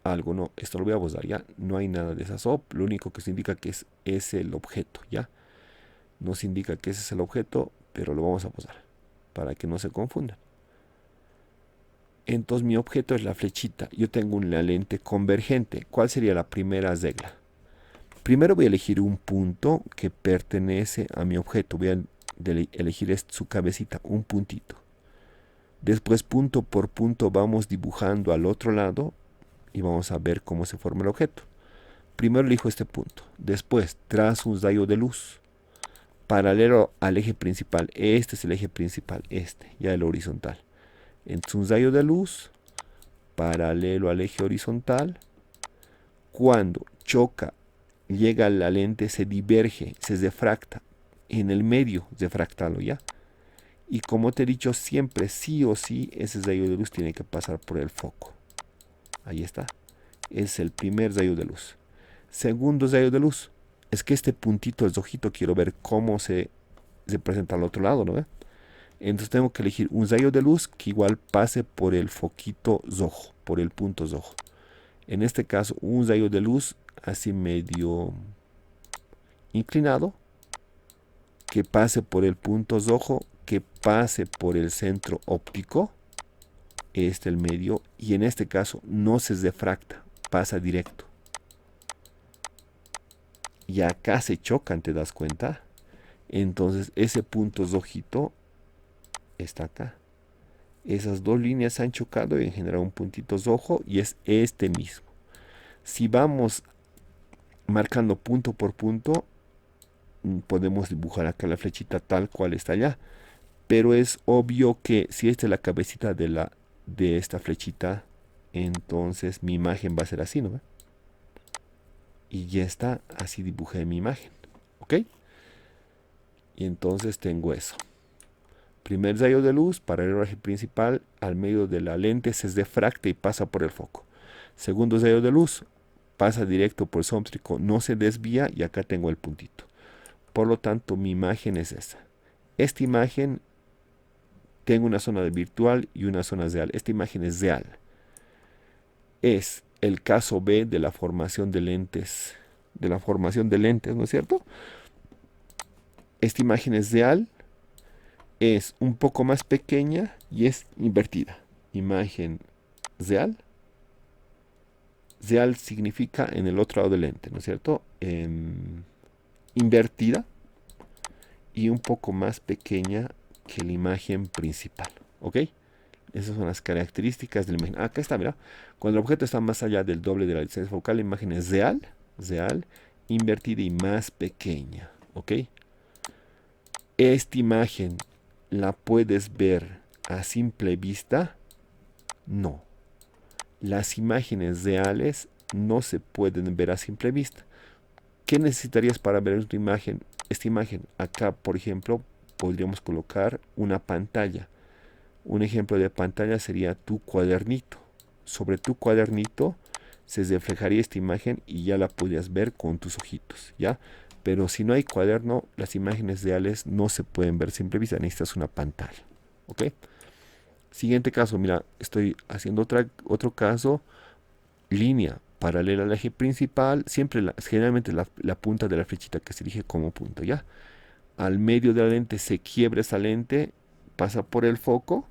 algo, no, esto lo voy a borrar, ya, no hay nada de esas O, lo único que se indica que es el objeto, ya, nos indica que ese es el objeto, pero lo vamos a borrar, para que no se confunda. Entonces mi objeto es la flechita, yo tengo una lente convergente, ¿cuál sería la primera regla? Primero voy a elegir un punto que pertenece a mi objeto, voy a elegir su cabecita, un puntito. Después punto por punto vamos dibujando al otro lado y vamos a ver cómo se forma el objeto. Primero elijo este punto, después trazo un rayo de luz paralelo al eje principal. Este es el eje principal, ya el horizontal. Entonces un rayo de luz paralelo al eje horizontal. Cuando choca, llega a la lente, se diverge, se refracta. En el medio, refractalo, ¿ya? Y como te he dicho siempre, sí o sí, ese rayo de luz tiene que pasar por el foco. Ahí está. Es el primer rayo de luz. Segundo rayo de luz. Es que este puntito, el ojito, quiero ver cómo se presenta al otro lado, ¿no? Entonces tengo que elegir un rayo de luz que igual pase por el foquito rojo, por el punto rojo. En este caso, un rayo de luz así medio inclinado, que pase por el punto rojo, que pase por el centro óptico, el medio, y en este caso no se refracta, pasa directo. Y acá se chocan, ¿te das cuenta? Entonces ese punto rojito está acá. Esas dos líneas se han chocado y han generado un puntito rojo y es este mismo. Si vamos marcando punto por punto, podemos dibujar acá la flechita tal cual está allá. Pero es obvio que si esta es la cabecita de la de esta flechita, entonces mi imagen va a ser así, ¿no ve? Y ya está, así dibujé mi imagen, ¿ok? Y entonces tengo eso. Primer rayo de luz para el eje principal al medio de la lente se defracta y pasa por el foco. Segundo rayo de luz pasa directo por el sómtrico, no se desvía y acá tengo el puntito. Por lo tanto, mi imagen es esa. Esta imagen tengo una zona de virtual y una zona real. Esta imagen es real. Es el caso B de la formación de lentes. ¿No es cierto? Esta imagen es real, es un poco más pequeña y es invertida. Imagen real. Real significa en el otro lado del lente, ¿no es cierto? Invertida y un poco más pequeña que la imagen principal, ¿ok? Esas son las características de la imagen. Acá está, mira. Cuando el objeto está más allá del doble de la distancia focal, la imagen es real, invertida y más pequeña, ¿ok? Esta imagen la puedes ver a simple vista. No. Las imágenes reales no se pueden ver a simple vista. ¿Qué necesitarías para ver esta imagen? Acá, por ejemplo, podríamos colocar una pantalla. Un ejemplo de pantalla sería tu cuadernito. Sobre tu cuadernito se reflejaría esta imagen y ya la podrías ver con tus ojitos, ¿ya? Pero si no hay cuaderno, las imágenes reales no se pueden ver a simple vista. Necesitas una pantalla, ¿ok? Siguiente caso, mira, estoy haciendo otro caso, línea paralela al eje principal, generalmente la punta de la flechita que se dirige como punto, ¿ya? Al medio de la lente se quiebra esa lente, pasa por el foco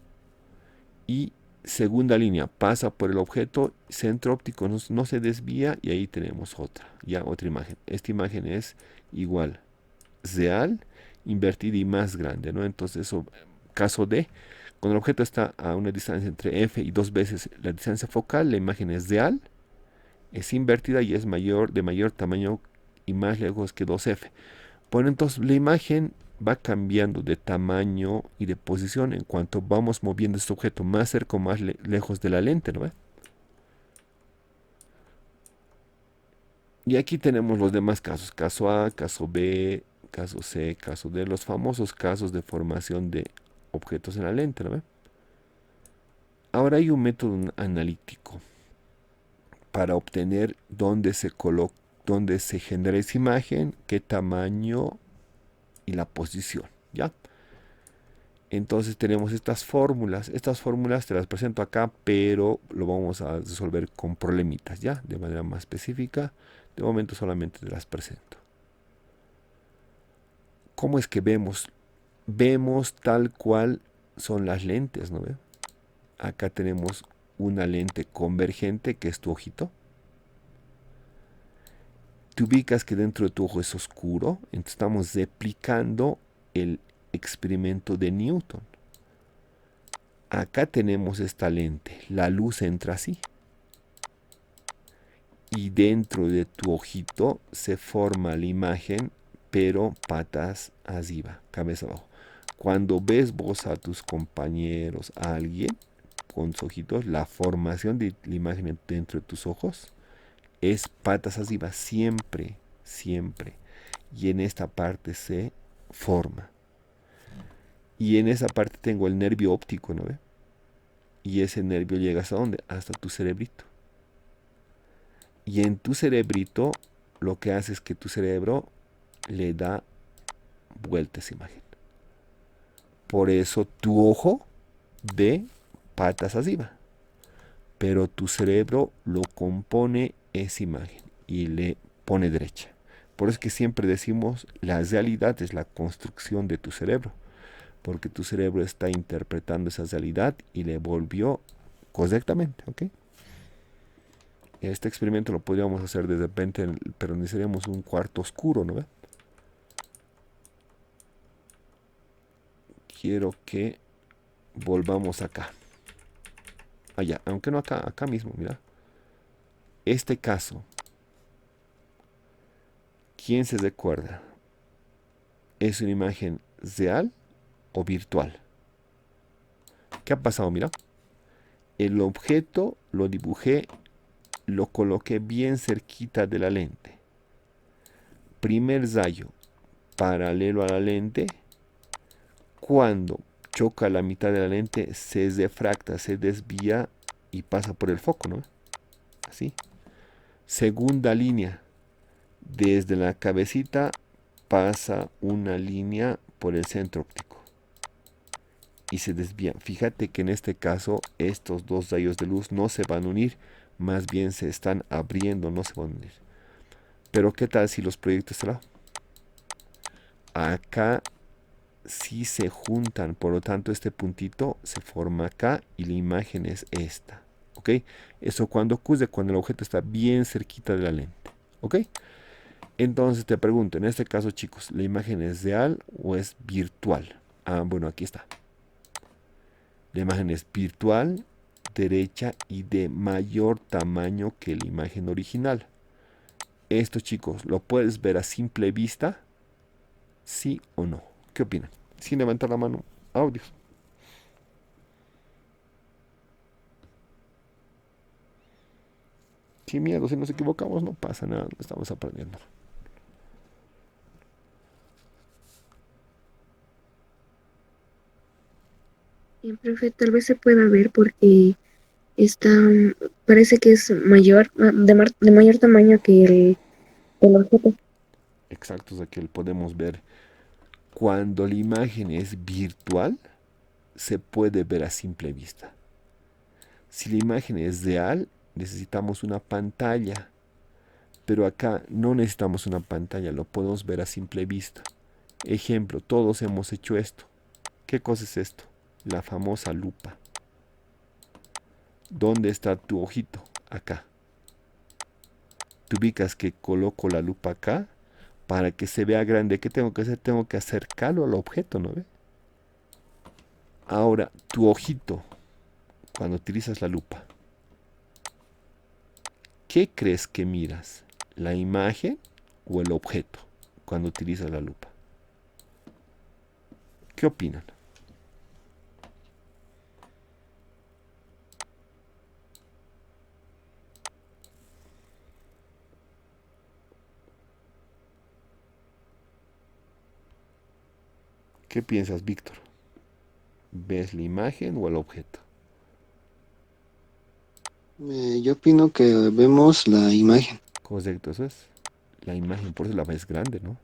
y segunda línea, pasa por el objeto, centro óptico no se desvía y ahí tenemos otra imagen. Esta imagen es igual, real, invertida y más grande, ¿no? Entonces eso, caso D, cuando el objeto está a una distancia entre f y 2 veces la distancia focal, la imagen es real, es invertida y es de mayor tamaño y más lejos que 2f. Bueno, entonces la imagen va cambiando de tamaño y de posición en cuanto vamos moviendo este objeto más cerca o más lejos de la lente, ¿no ve? Y aquí tenemos los demás casos, caso A, caso B, caso C, caso D, los famosos casos de formación de objetos en la lente, ¿no ve? Ahora hay un método analítico para obtener dónde se genera esa imagen, qué tamaño y la posición, ¿ya? Entonces tenemos estas fórmulas te las presento acá, pero lo vamos a resolver con problemitas, ¿ya? De manera más específica, de momento solamente te las presento. ¿Cómo es que vemos? Vemos tal cual son las lentes, ¿no ve? Acá tenemos una lente convergente que es tu ojito. Te ubicas que dentro de tu ojo es oscuro, entonces estamos replicando el experimento de Newton. Acá tenemos esta lente, la luz entra así. Y dentro de tu ojito se forma la imagen, pero patas arriba, cabeza abajo. Cuando ves vos a tus compañeros, a alguien con sus ojitos, la formación de la imagen dentro de tus ojos es patas arriba, siempre, siempre. Y en esta parte se forma. Y en esa parte tengo el nervio óptico, ¿no ve? Y ese nervio llega hasta dónde? Hasta tu cerebrito. Y en tu cerebrito lo que hace es que tu cerebro le da vuelta a esa imagen. Por eso tu ojo ve patas arriba. Pero tu cerebro lo compone esa imagen y le pone derecha. Por eso es que siempre decimos la realidad es la construcción de tu cerebro. Porque tu cerebro está interpretando esa realidad y le volvió correctamente, ¿ok? Este experimento lo podríamos hacer de repente, pero necesitaríamos un cuarto oscuro, ¿no ve? Quiero que volvamos acá. Allá, aunque no acá, acá mismo, mira. Este caso, ¿quién se recuerda? ¿Es una imagen real o virtual? ¿Qué ha pasado? Mira. El objeto lo dibujé, lo coloqué bien cerquita de la lente. Primer rayo paralelo a la lente. Cuando choca la mitad de la lente, se refracta, se desvía y pasa por el foco, ¿no? Así. Segunda línea. Desde la cabecita pasa una línea por el centro óptico y se desvía. Fíjate que en este caso estos dos rayos de luz no se van a unir, más bien se están abriendo, no se van a unir. Pero ¿qué tal si los proyecto a este lado? Acá sí se juntan, por lo tanto este puntito se forma acá y la imagen es esta. ¿Ok? Eso cuando ocurre, cuando el objeto está bien cerquita de la lente. ¿Ok? Entonces te pregunto, en este caso chicos, ¿la imagen es real o es virtual? Ah, bueno, aquí está. La imagen es virtual, derecha y de mayor tamaño que la imagen original. Esto chicos, ¿lo puedes ver a simple vista? ¿Sí o no? ¿Qué opinan? Sin levantar la mano, audios. Sin miedo, si nos equivocamos no pasa nada, estamos aprendiendo. Profe, tal vez se pueda ver porque está, parece que es mayor, de mayor tamaño que el objeto. Exactos, aquí podemos ver. Cuando la imagen es virtual, se puede ver a simple vista. Si la imagen es real, necesitamos una pantalla. Pero acá no necesitamos una pantalla, lo podemos ver a simple vista. Ejemplo, todos hemos hecho esto. ¿Qué cosa es esto? La famosa lupa. ¿Dónde está tu ojito? Acá. Te ubicas que coloco la lupa acá para que se vea grande. ¿Qué tengo que hacer? Tengo que acercarlo al objeto, ¿no ve? Ahora, tu ojito, cuando utilizas la lupa, ¿qué crees que miras? ¿La imagen o el objeto cuando utilizas la lupa? ¿Qué opinan? ¿Qué piensas, Víctor? ¿Ves la imagen o el objeto? Yo opino que vemos la imagen. Correcto, eso es. La imagen, por eso la ves grande, ¿no?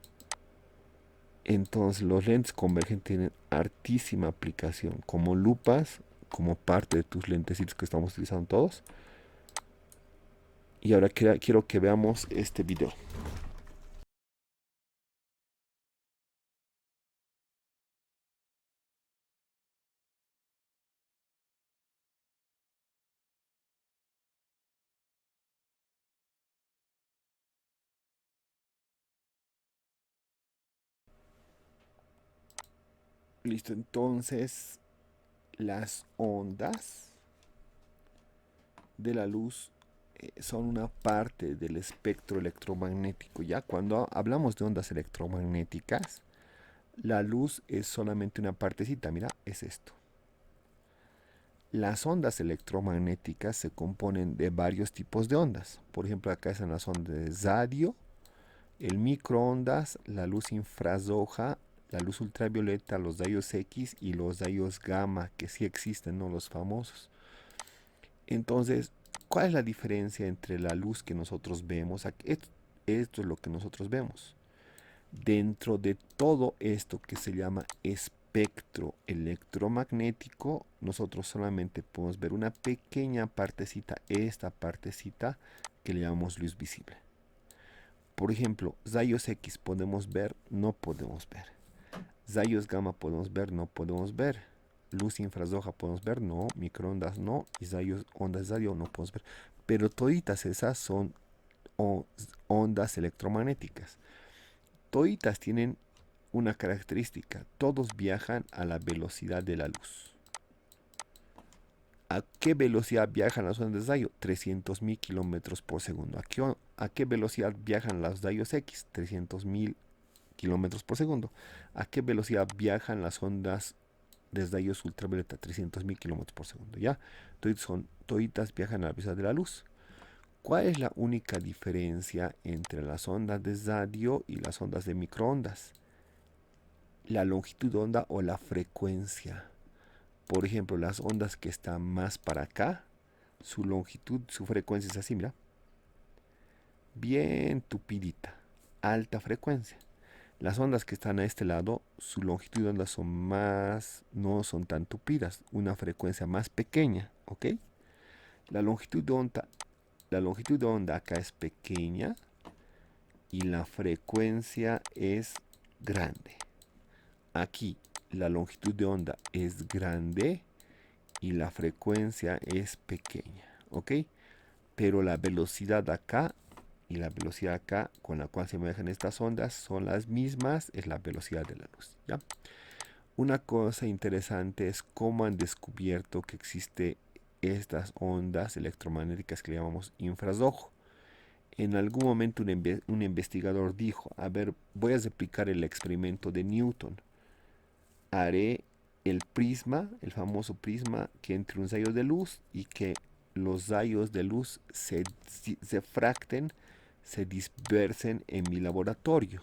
Entonces, los lentes convergentes tienen hartísima aplicación como lupas, como parte de tus lentecitos que estamos utilizando todos. Y ahora quiero que veamos este video. Listo, entonces las ondas de la luz son una parte del espectro electromagnético. Ya cuando hablamos de ondas electromagnéticas, la luz es solamente una partecita. Mira, es esto. Las ondas electromagnéticas se componen de varios tipos de ondas. Por ejemplo, acá están las ondas de radio, el microondas, la luz infrarroja, la luz ultravioleta, los rayos X y los rayos gamma, que sí existen, no los famosos. Entonces, ¿cuál es la diferencia entre la luz que nosotros vemos? Esto es lo que nosotros vemos. Dentro de todo esto que se llama espectro electromagnético, nosotros solamente podemos ver una pequeña partecita, esta partecita que le llamamos luz visible. Por ejemplo, rayos X podemos ver, no podemos ver. Rayos gamma podemos ver, no podemos ver. Luz infrarroja podemos ver, no. Microondas no. Y rayos, ondas radio no podemos ver. Pero toditas esas son ondas electromagnéticas. Toditas tienen una característica. Todos viajan a la velocidad de la luz. ¿A qué velocidad viajan las ondas de rayo? 300.000 kilómetros por segundo. ¿A qué velocidad viajan las rayos X? 300.000 kilómetros por segundo. ¿A qué velocidad viajan las ondas de rayos ultravioleta, 300.000 kilómetros por segundo, ¿ya? Toditas viajan a la velocidad de la luz. ¿Cuál es la única diferencia entre las ondas de radio y las ondas de microondas? La longitud de onda o la frecuencia. Por ejemplo, las ondas que están más para acá, su longitud, su frecuencia es así, mira. Bien tupidita, alta frecuencia. Las ondas que están a este lado, su longitud de onda no son tan tupidas, una frecuencia más pequeña, ¿ok? La longitud de onda, la longitud de onda acá es pequeña y la frecuencia es grande. Aquí la longitud de onda es grande y la frecuencia es pequeña, ¿ok? Pero la velocidad acá y la velocidad acá con la cual se manejan estas ondas son las mismas, es la velocidad de la luz, ¿ya? Una cosa interesante es cómo han descubierto que existe estas ondas electromagnéticas que le llamamos infrarrojo. En algún momento un investigador dijo, a ver, voy a replicar el experimento de Newton. Haré el prisma, el famoso prisma, que entre un rayo de luz y que los rayos de luz se fracten, se dispersen en mi laboratorio.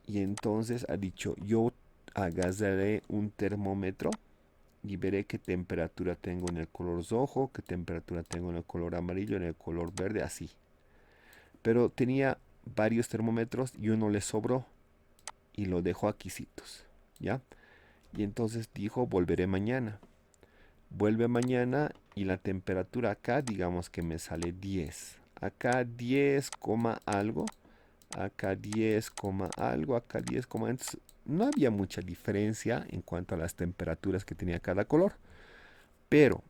Y entonces ha dicho, yo agarraré un termómetro y veré qué temperatura tengo en el color rojo, qué temperatura tengo en el color amarillo, en el color verde, así. Pero tenía varios termómetros y uno le sobró y lo dejó aquícitos, ¿ya? Y entonces dijo, volveré mañana. Vuelve mañana y la temperatura acá, digamos que me sale 10. Acá 10, algo. Acá 10, algo. Acá 10, entonces no había mucha diferencia en cuanto a las temperaturas que tenía cada color. Pero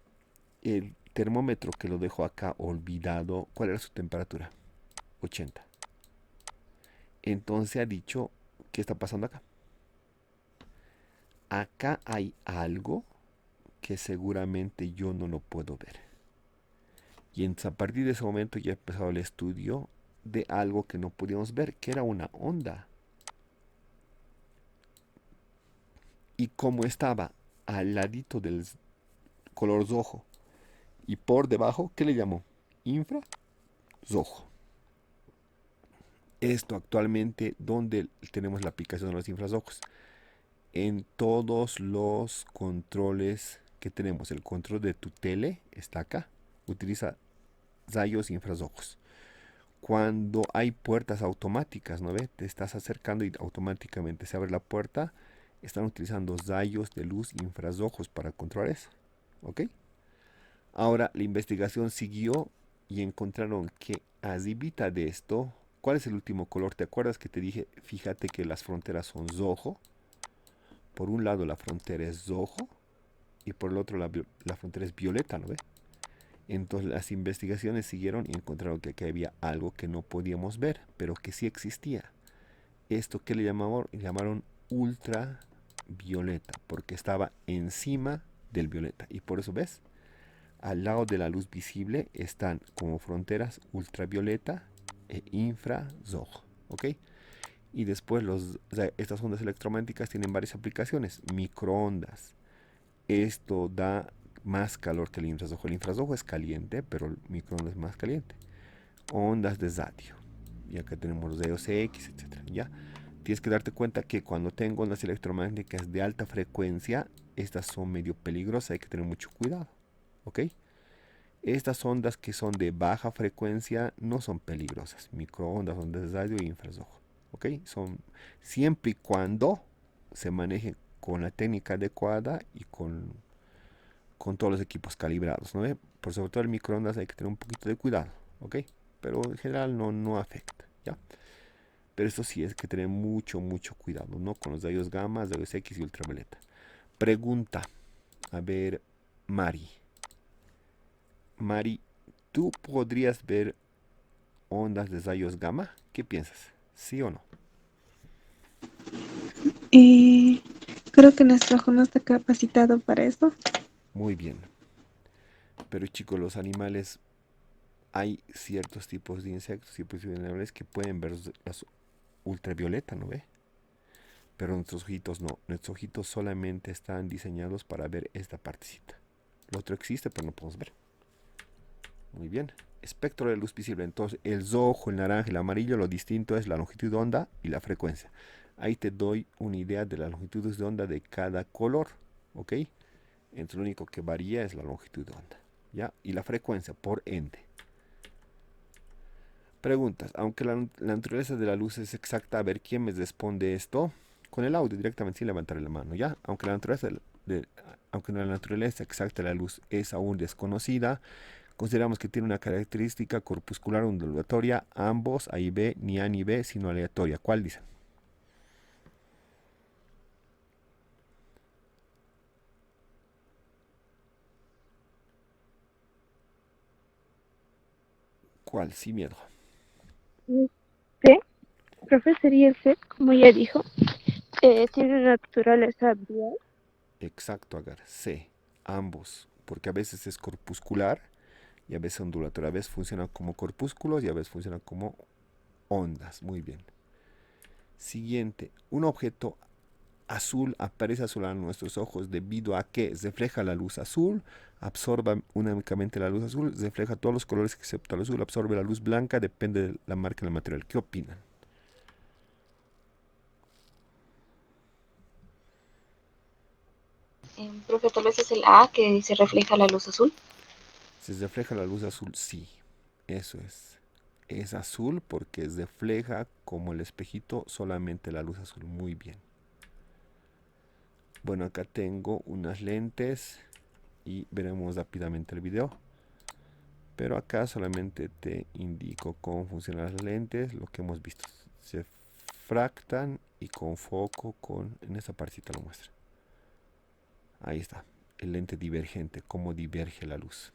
el termómetro que lo dejó acá olvidado, ¿cuál era su temperatura? 80. Entonces ha dicho, ¿qué está pasando acá? Acá hay algo que seguramente yo no lo puedo ver. Y entonces a partir de ese momento ya ha empezado el estudio de algo que no podíamos ver, que era una onda. Y como estaba al ladito del color rojo y por debajo, ¿qué le llamó? Infrarrojo. Esto actualmente, ¿dónde tenemos la aplicación de los infrarrojos? En todos los controles que tenemos. El control de tu tele está acá. Utiliza rayos infrarrojos. Cuando hay puertas automáticas, ¿no ves? Te estás acercando y automáticamente se abre la puerta. Están utilizando rayos de luz infrarrojos para controlar eso. ¿Ok? Ahora la investigación siguió y encontraron que arribita de esto, ¿cuál es el último color? ¿Te acuerdas que te dije, fíjate que las fronteras son rojo? Por un lado la frontera es rojo y por el otro la frontera es violeta, ¿no ves? Entonces las investigaciones siguieron y encontraron que aquí había algo que no podíamos ver, pero que sí existía. Esto que le llamaron ultravioleta, porque estaba encima del violeta. Y por eso ves, al lado de la luz visible están como fronteras ultravioleta e infrarrojo. ¿Ok? Y después estas ondas electromagnéticas tienen varias aplicaciones. Microondas. Esto da más calor que el infrarrojo. El infrarrojo es caliente, pero el microondas es más caliente. Ondas de radio. Y acá tenemos los rayos X, etc. ¿Ya? Tienes que darte cuenta que cuando tengo ondas electromagnéticas de alta frecuencia, estas son medio peligrosas, hay que tener mucho cuidado. ¿Ok? Estas ondas que son de baja frecuencia no son peligrosas. Microondas, ondas de radio e infrarrojo. ¿Ok? Son siempre y cuando se manejen con la técnica adecuada y con todos los equipos calibrados, ¿no? Por sobre todo el microondas hay que tener un poquito de cuidado, ¿ok? Pero en general no afecta, ¿ya? Pero esto sí es que tener mucho cuidado, ¿no? Con los rayos gamma, rayos X y ultravioleta. Pregunta, a ver, Mari. Mari, ¿tú podrías ver ondas de rayos gamma? ¿Qué piensas? ¿Sí o no? Creo que nuestro ojo no está capacitado para eso. Muy bien. Pero chicos, los animales, hay ciertos tipos de insectos, tipos de animales que pueden ver las ultravioleta, ¿no ve? Pero nuestros ojitos no. Nuestros ojitos solamente están diseñados para ver esta partecita. Lo otro existe, pero no podemos ver. Muy bien. Espectro de luz visible. Entonces, el rojo, el naranja y el amarillo, lo distinto es la longitud de onda y la frecuencia. Ahí te doy una idea de las longitudes de onda de cada color. ¿Ok? Entonces, lo único que varía es la longitud de onda. ¿Ya? Y la frecuencia, por ende. Preguntas. Aunque la naturaleza de la luz es exacta, a ver quién me responde esto. Con el audio directamente sin levantar la mano, ¿ya? Aunque la naturaleza exacta de la luz es aún desconocida, consideramos que tiene una característica corpuscular ondulatoria, ambos, A y B, ni A ni B, sino aleatoria. ¿Cuál dicen? ¿Cuál? Sin miedo. C, profe, sería el C, como ya dijo. Tiene una naturaleza dual. Exacto, Agar. C. Ambos. Porque a veces es corpuscular y a veces ondulatoria. A veces funciona como corpúsculos y a veces funciona como ondas. Muy bien. Siguiente. Un objeto azul aparece azul a nuestros ojos debido a que refleja la luz azul, absorbe únicamente la luz azul, refleja todos los colores excepto el azul, absorbe la luz blanca, depende de la marca del material. ¿Qué opinan? Profe, tal vez es el A que se refleja la luz azul. ¿Se refleja la luz azul? Sí, eso es. Es azul porque refleja como el espejito solamente la luz azul. Muy bien. Bueno, acá tengo unas lentes y veremos rápidamente el video. Pero acá solamente te indico cómo funcionan las lentes, lo que hemos visto. Se fractan y con foco, en esta partita lo muestra. Ahí está, el lente divergente, cómo diverge la luz.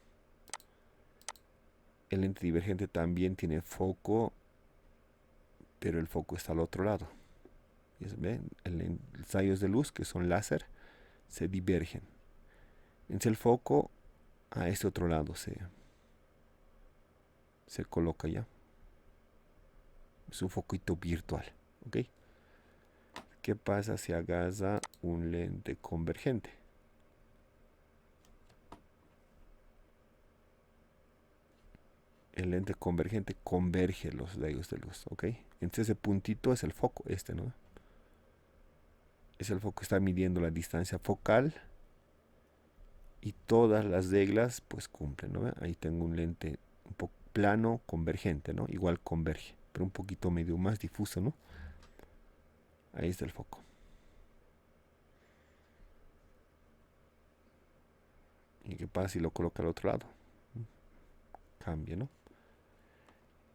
El lente divergente también tiene foco, pero el foco está al otro lado. ¿Ven? Los rayos de luz, que son láser, se divergen. Entonces el foco a este otro lado se coloca ya. Es un foquito virtual, ¿ok? ¿Qué pasa si agarra un lente convergente? El lente convergente converge los rayos de luz, ¿ok? Entonces ese puntito es el foco, ¿no? Es el foco, está midiendo la distancia focal y todas las reglas pues cumplen, ¿no? Ahí tengo un lente un poco plano, convergente, ¿no? Igual converge, pero un poquito medio más difuso, ¿no? Ahí está el foco. ¿Y qué pasa si lo coloca al otro lado? Cambia, ¿no?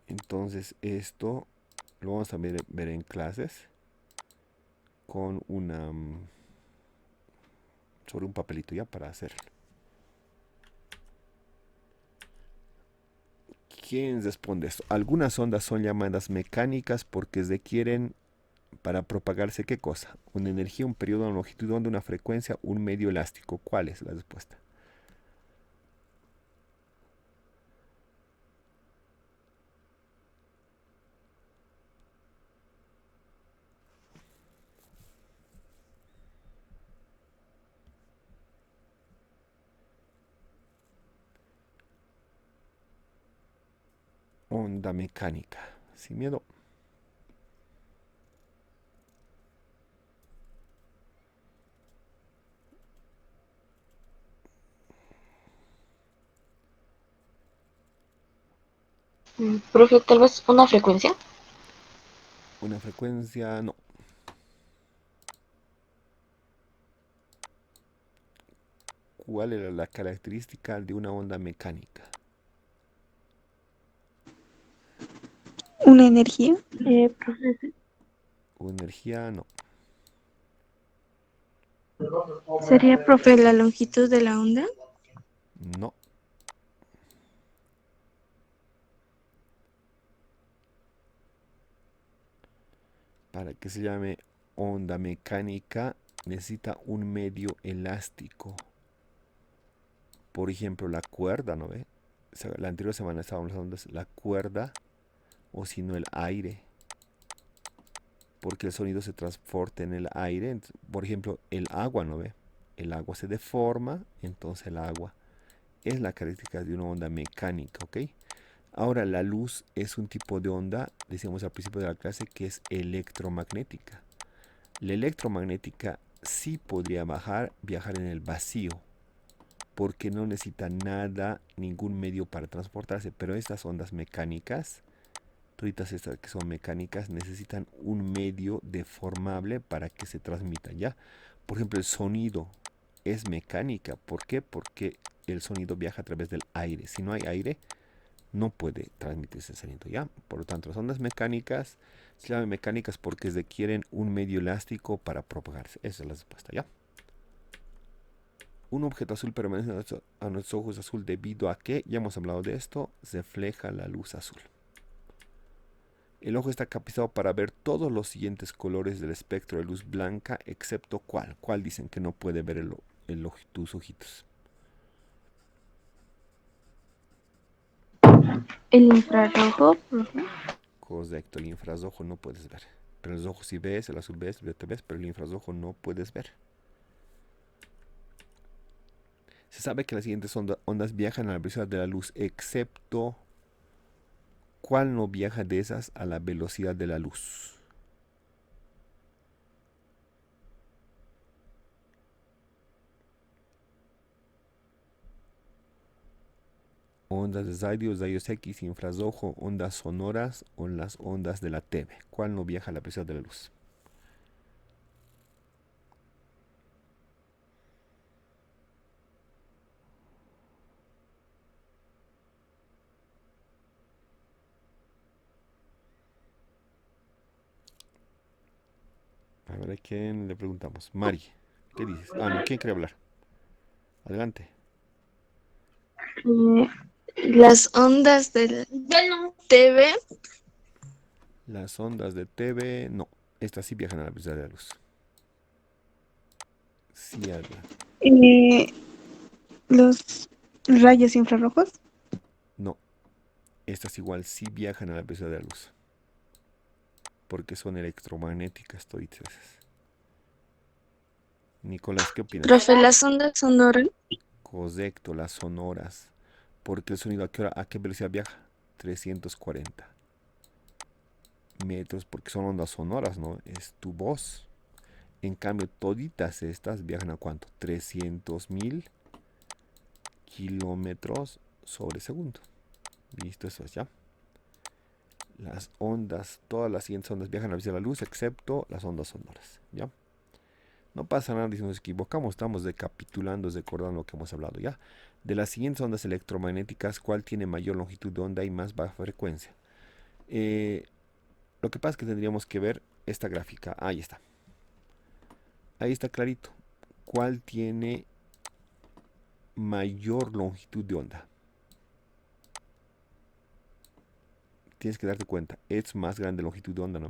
Entonces esto lo vamos a ver en clases con sobre un papelito ya para hacerlo. ¿Quién responde esto? Algunas ondas son llamadas mecánicas porque requieren para propagarse ¿qué cosa? Una energía, un periodo, una longitud de onda, una frecuencia, un medio elástico. ¿Cuál es la respuesta? Onda mecánica. Sin miedo. Profe, tal vez una frecuencia. Una frecuencia, no. ¿Cuál era la característica de una onda mecánica? ¿Una energía? Profe, Energía, no. ¿sería, profe, la longitud de la onda? No. Para que se llame onda mecánica necesita un medio elástico. Por ejemplo, la cuerda, ¿no ve? La anterior semana estábamos hablando de la cuerda o si no el aire. porque el sonido se transporta en el aire. Por ejemplo, el agua, ¿no ve? El agua se deforma, entonces el agua es la característica de una onda mecánica, ¿ok? Ahora, la luz es un tipo de onda, decíamos al principio de la clase, que es electromagnética. La electromagnética sí podría viajar en el vacío, porque no necesita nada, ningún medio para transportarse, pero estas ondas mecánicas, todas estas que son mecánicas, necesitan un medio deformable para que se transmitan, ¿ya? Por ejemplo, el sonido es mecánica. ¿Por qué? Porque el sonido viaja a través del aire. Si no hay aire, no puede transmitirse el sonido, ¿ya? Por lo tanto, las ondas mecánicas se llaman mecánicas porque requieren un medio elástico para propagarse. Esa es la respuesta, ¿ya? Un objeto azul permanece a nuestros ojos azul debido a que, ya hemos hablado de esto, se refleja la luz azul. El ojo está capacitado para ver todos los siguientes colores del espectro de luz blanca, excepto ¿cuál? ¿Cuál dicen que no puede ver tus ojitos? El infrarrojo. Correcto, el infrarrojo no puedes ver. Pero los ojos sí ves, el azul ves, el violeta ves, pero el infrarrojo no puedes ver. Se sabe que las siguientes ondas viajan a la velocidad de la luz, excepto ¿cuál no viaja de esas a la velocidad de la luz? Ondas de rayos X, infrarrojo, ondas sonoras o las ondas de la TV. ¿Cuál no viaja a la velocidad de la luz? A ver, ¿a quién le preguntamos? Mari, ¿qué dices? Ah, no, ¿quién quiere hablar? Adelante. Las ondas del TV. Las ondas de TV, no. Estas sí viajan a la velocidad de la luz. Sí, habla. Los rayos infrarrojos. No. Estas igual sí viajan a la velocidad de la luz. Porque son electromagnéticas toditas esas. Nicolás, ¿qué opinas? Profe, las ondas sonoras. Correcto, las sonoras. Porque el sonido a qué velocidad viaja? 340 metros, porque son ondas sonoras, ¿no? Es tu voz. En cambio, toditas estas viajan a ¿cuánto? 300.000 kilómetros sobre segundo. Listo, eso es ya. Las ondas, todas las siguientes ondas viajan a la velocidad de la luz, excepto las ondas sonoras, ¿ya? No pasa nada si nos equivocamos, estamos recapitulando, recordando lo que hemos hablado, ¿ya? De las siguientes ondas electromagnéticas, ¿cuál tiene mayor longitud de onda y más baja frecuencia? Lo que pasa es que tendríamos que ver esta gráfica. Ahí está. Ahí está clarito. ¿Cuál tiene mayor longitud de onda? Tienes que darte cuenta. Es más grande longitud de onda, ¿no?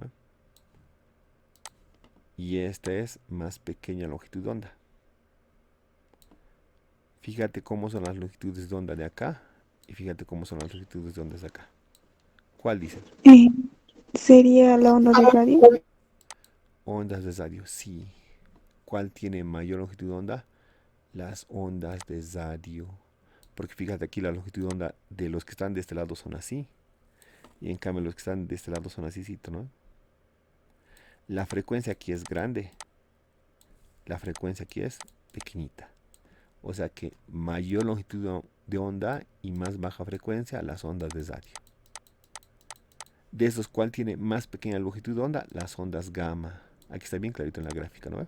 Y esta es más pequeña longitud de onda. Fíjate cómo son las longitudes de onda de acá. Y fíjate cómo son las longitudes de onda de acá. ¿Cuál dicen? Sería la onda de radio. Ondas de radio, sí. ¿Cuál tiene mayor longitud de onda? Las ondas de radio. Porque fíjate aquí la longitud de onda de los que están de este lado son así. Y en cambio los que están de este lado son así, ¿no? La frecuencia aquí es grande. La frecuencia aquí es pequeñita. O sea que mayor longitud de onda y más baja frecuencia las ondas de radio. De esos, ¿cuál tiene más pequeña longitud de onda? Las ondas gamma. Aquí está bien clarito en la gráfica, ¿no?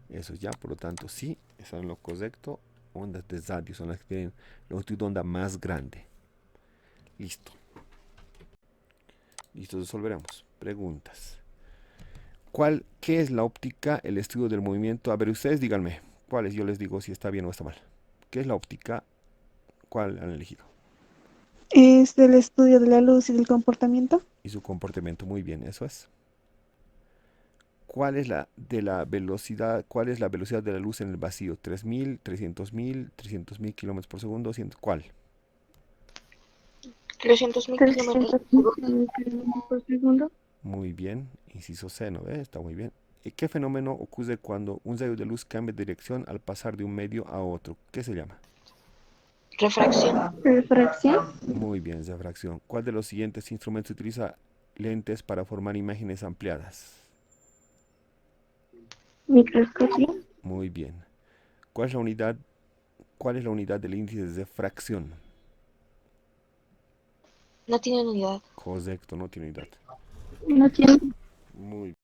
Eso ya, por lo tanto, sí, está en lo correcto. Ondas de radio son las que tienen longitud de onda más grande. Listo. Listo, resolveremos. Preguntas. ¿Qué es la óptica? El estudio del movimiento. A ver, ustedes díganme. ¿Cuáles? Yo les digo si está bien o está mal. ¿Qué es la óptica? ¿Cuál han elegido? Es del estudio de la luz y del comportamiento. Y su comportamiento. Muy bien, eso es. ¿Cuál es la velocidad de la luz en el vacío? 3.000, 300.000 kilómetros por segundo. ¿Cuál? 300.000 kilómetros por segundo. Kilómetros por segundo. Muy bien. Inciso C, ¿no ve? Está muy bien. ¿Y qué fenómeno ocurre cuando un rayo de luz cambia de dirección al pasar de un medio a otro? ¿Qué se llama? Refracción. Refracción. Muy bien, refracción. ¿Cuál de los siguientes instrumentos utiliza lentes para formar imágenes ampliadas? Microscopio. Muy bien. ¿Cuál es la unidad, cuál es la unidad del índice de refracción? No tiene unidad. Correcto, no tiene unidad. No tiene. Muy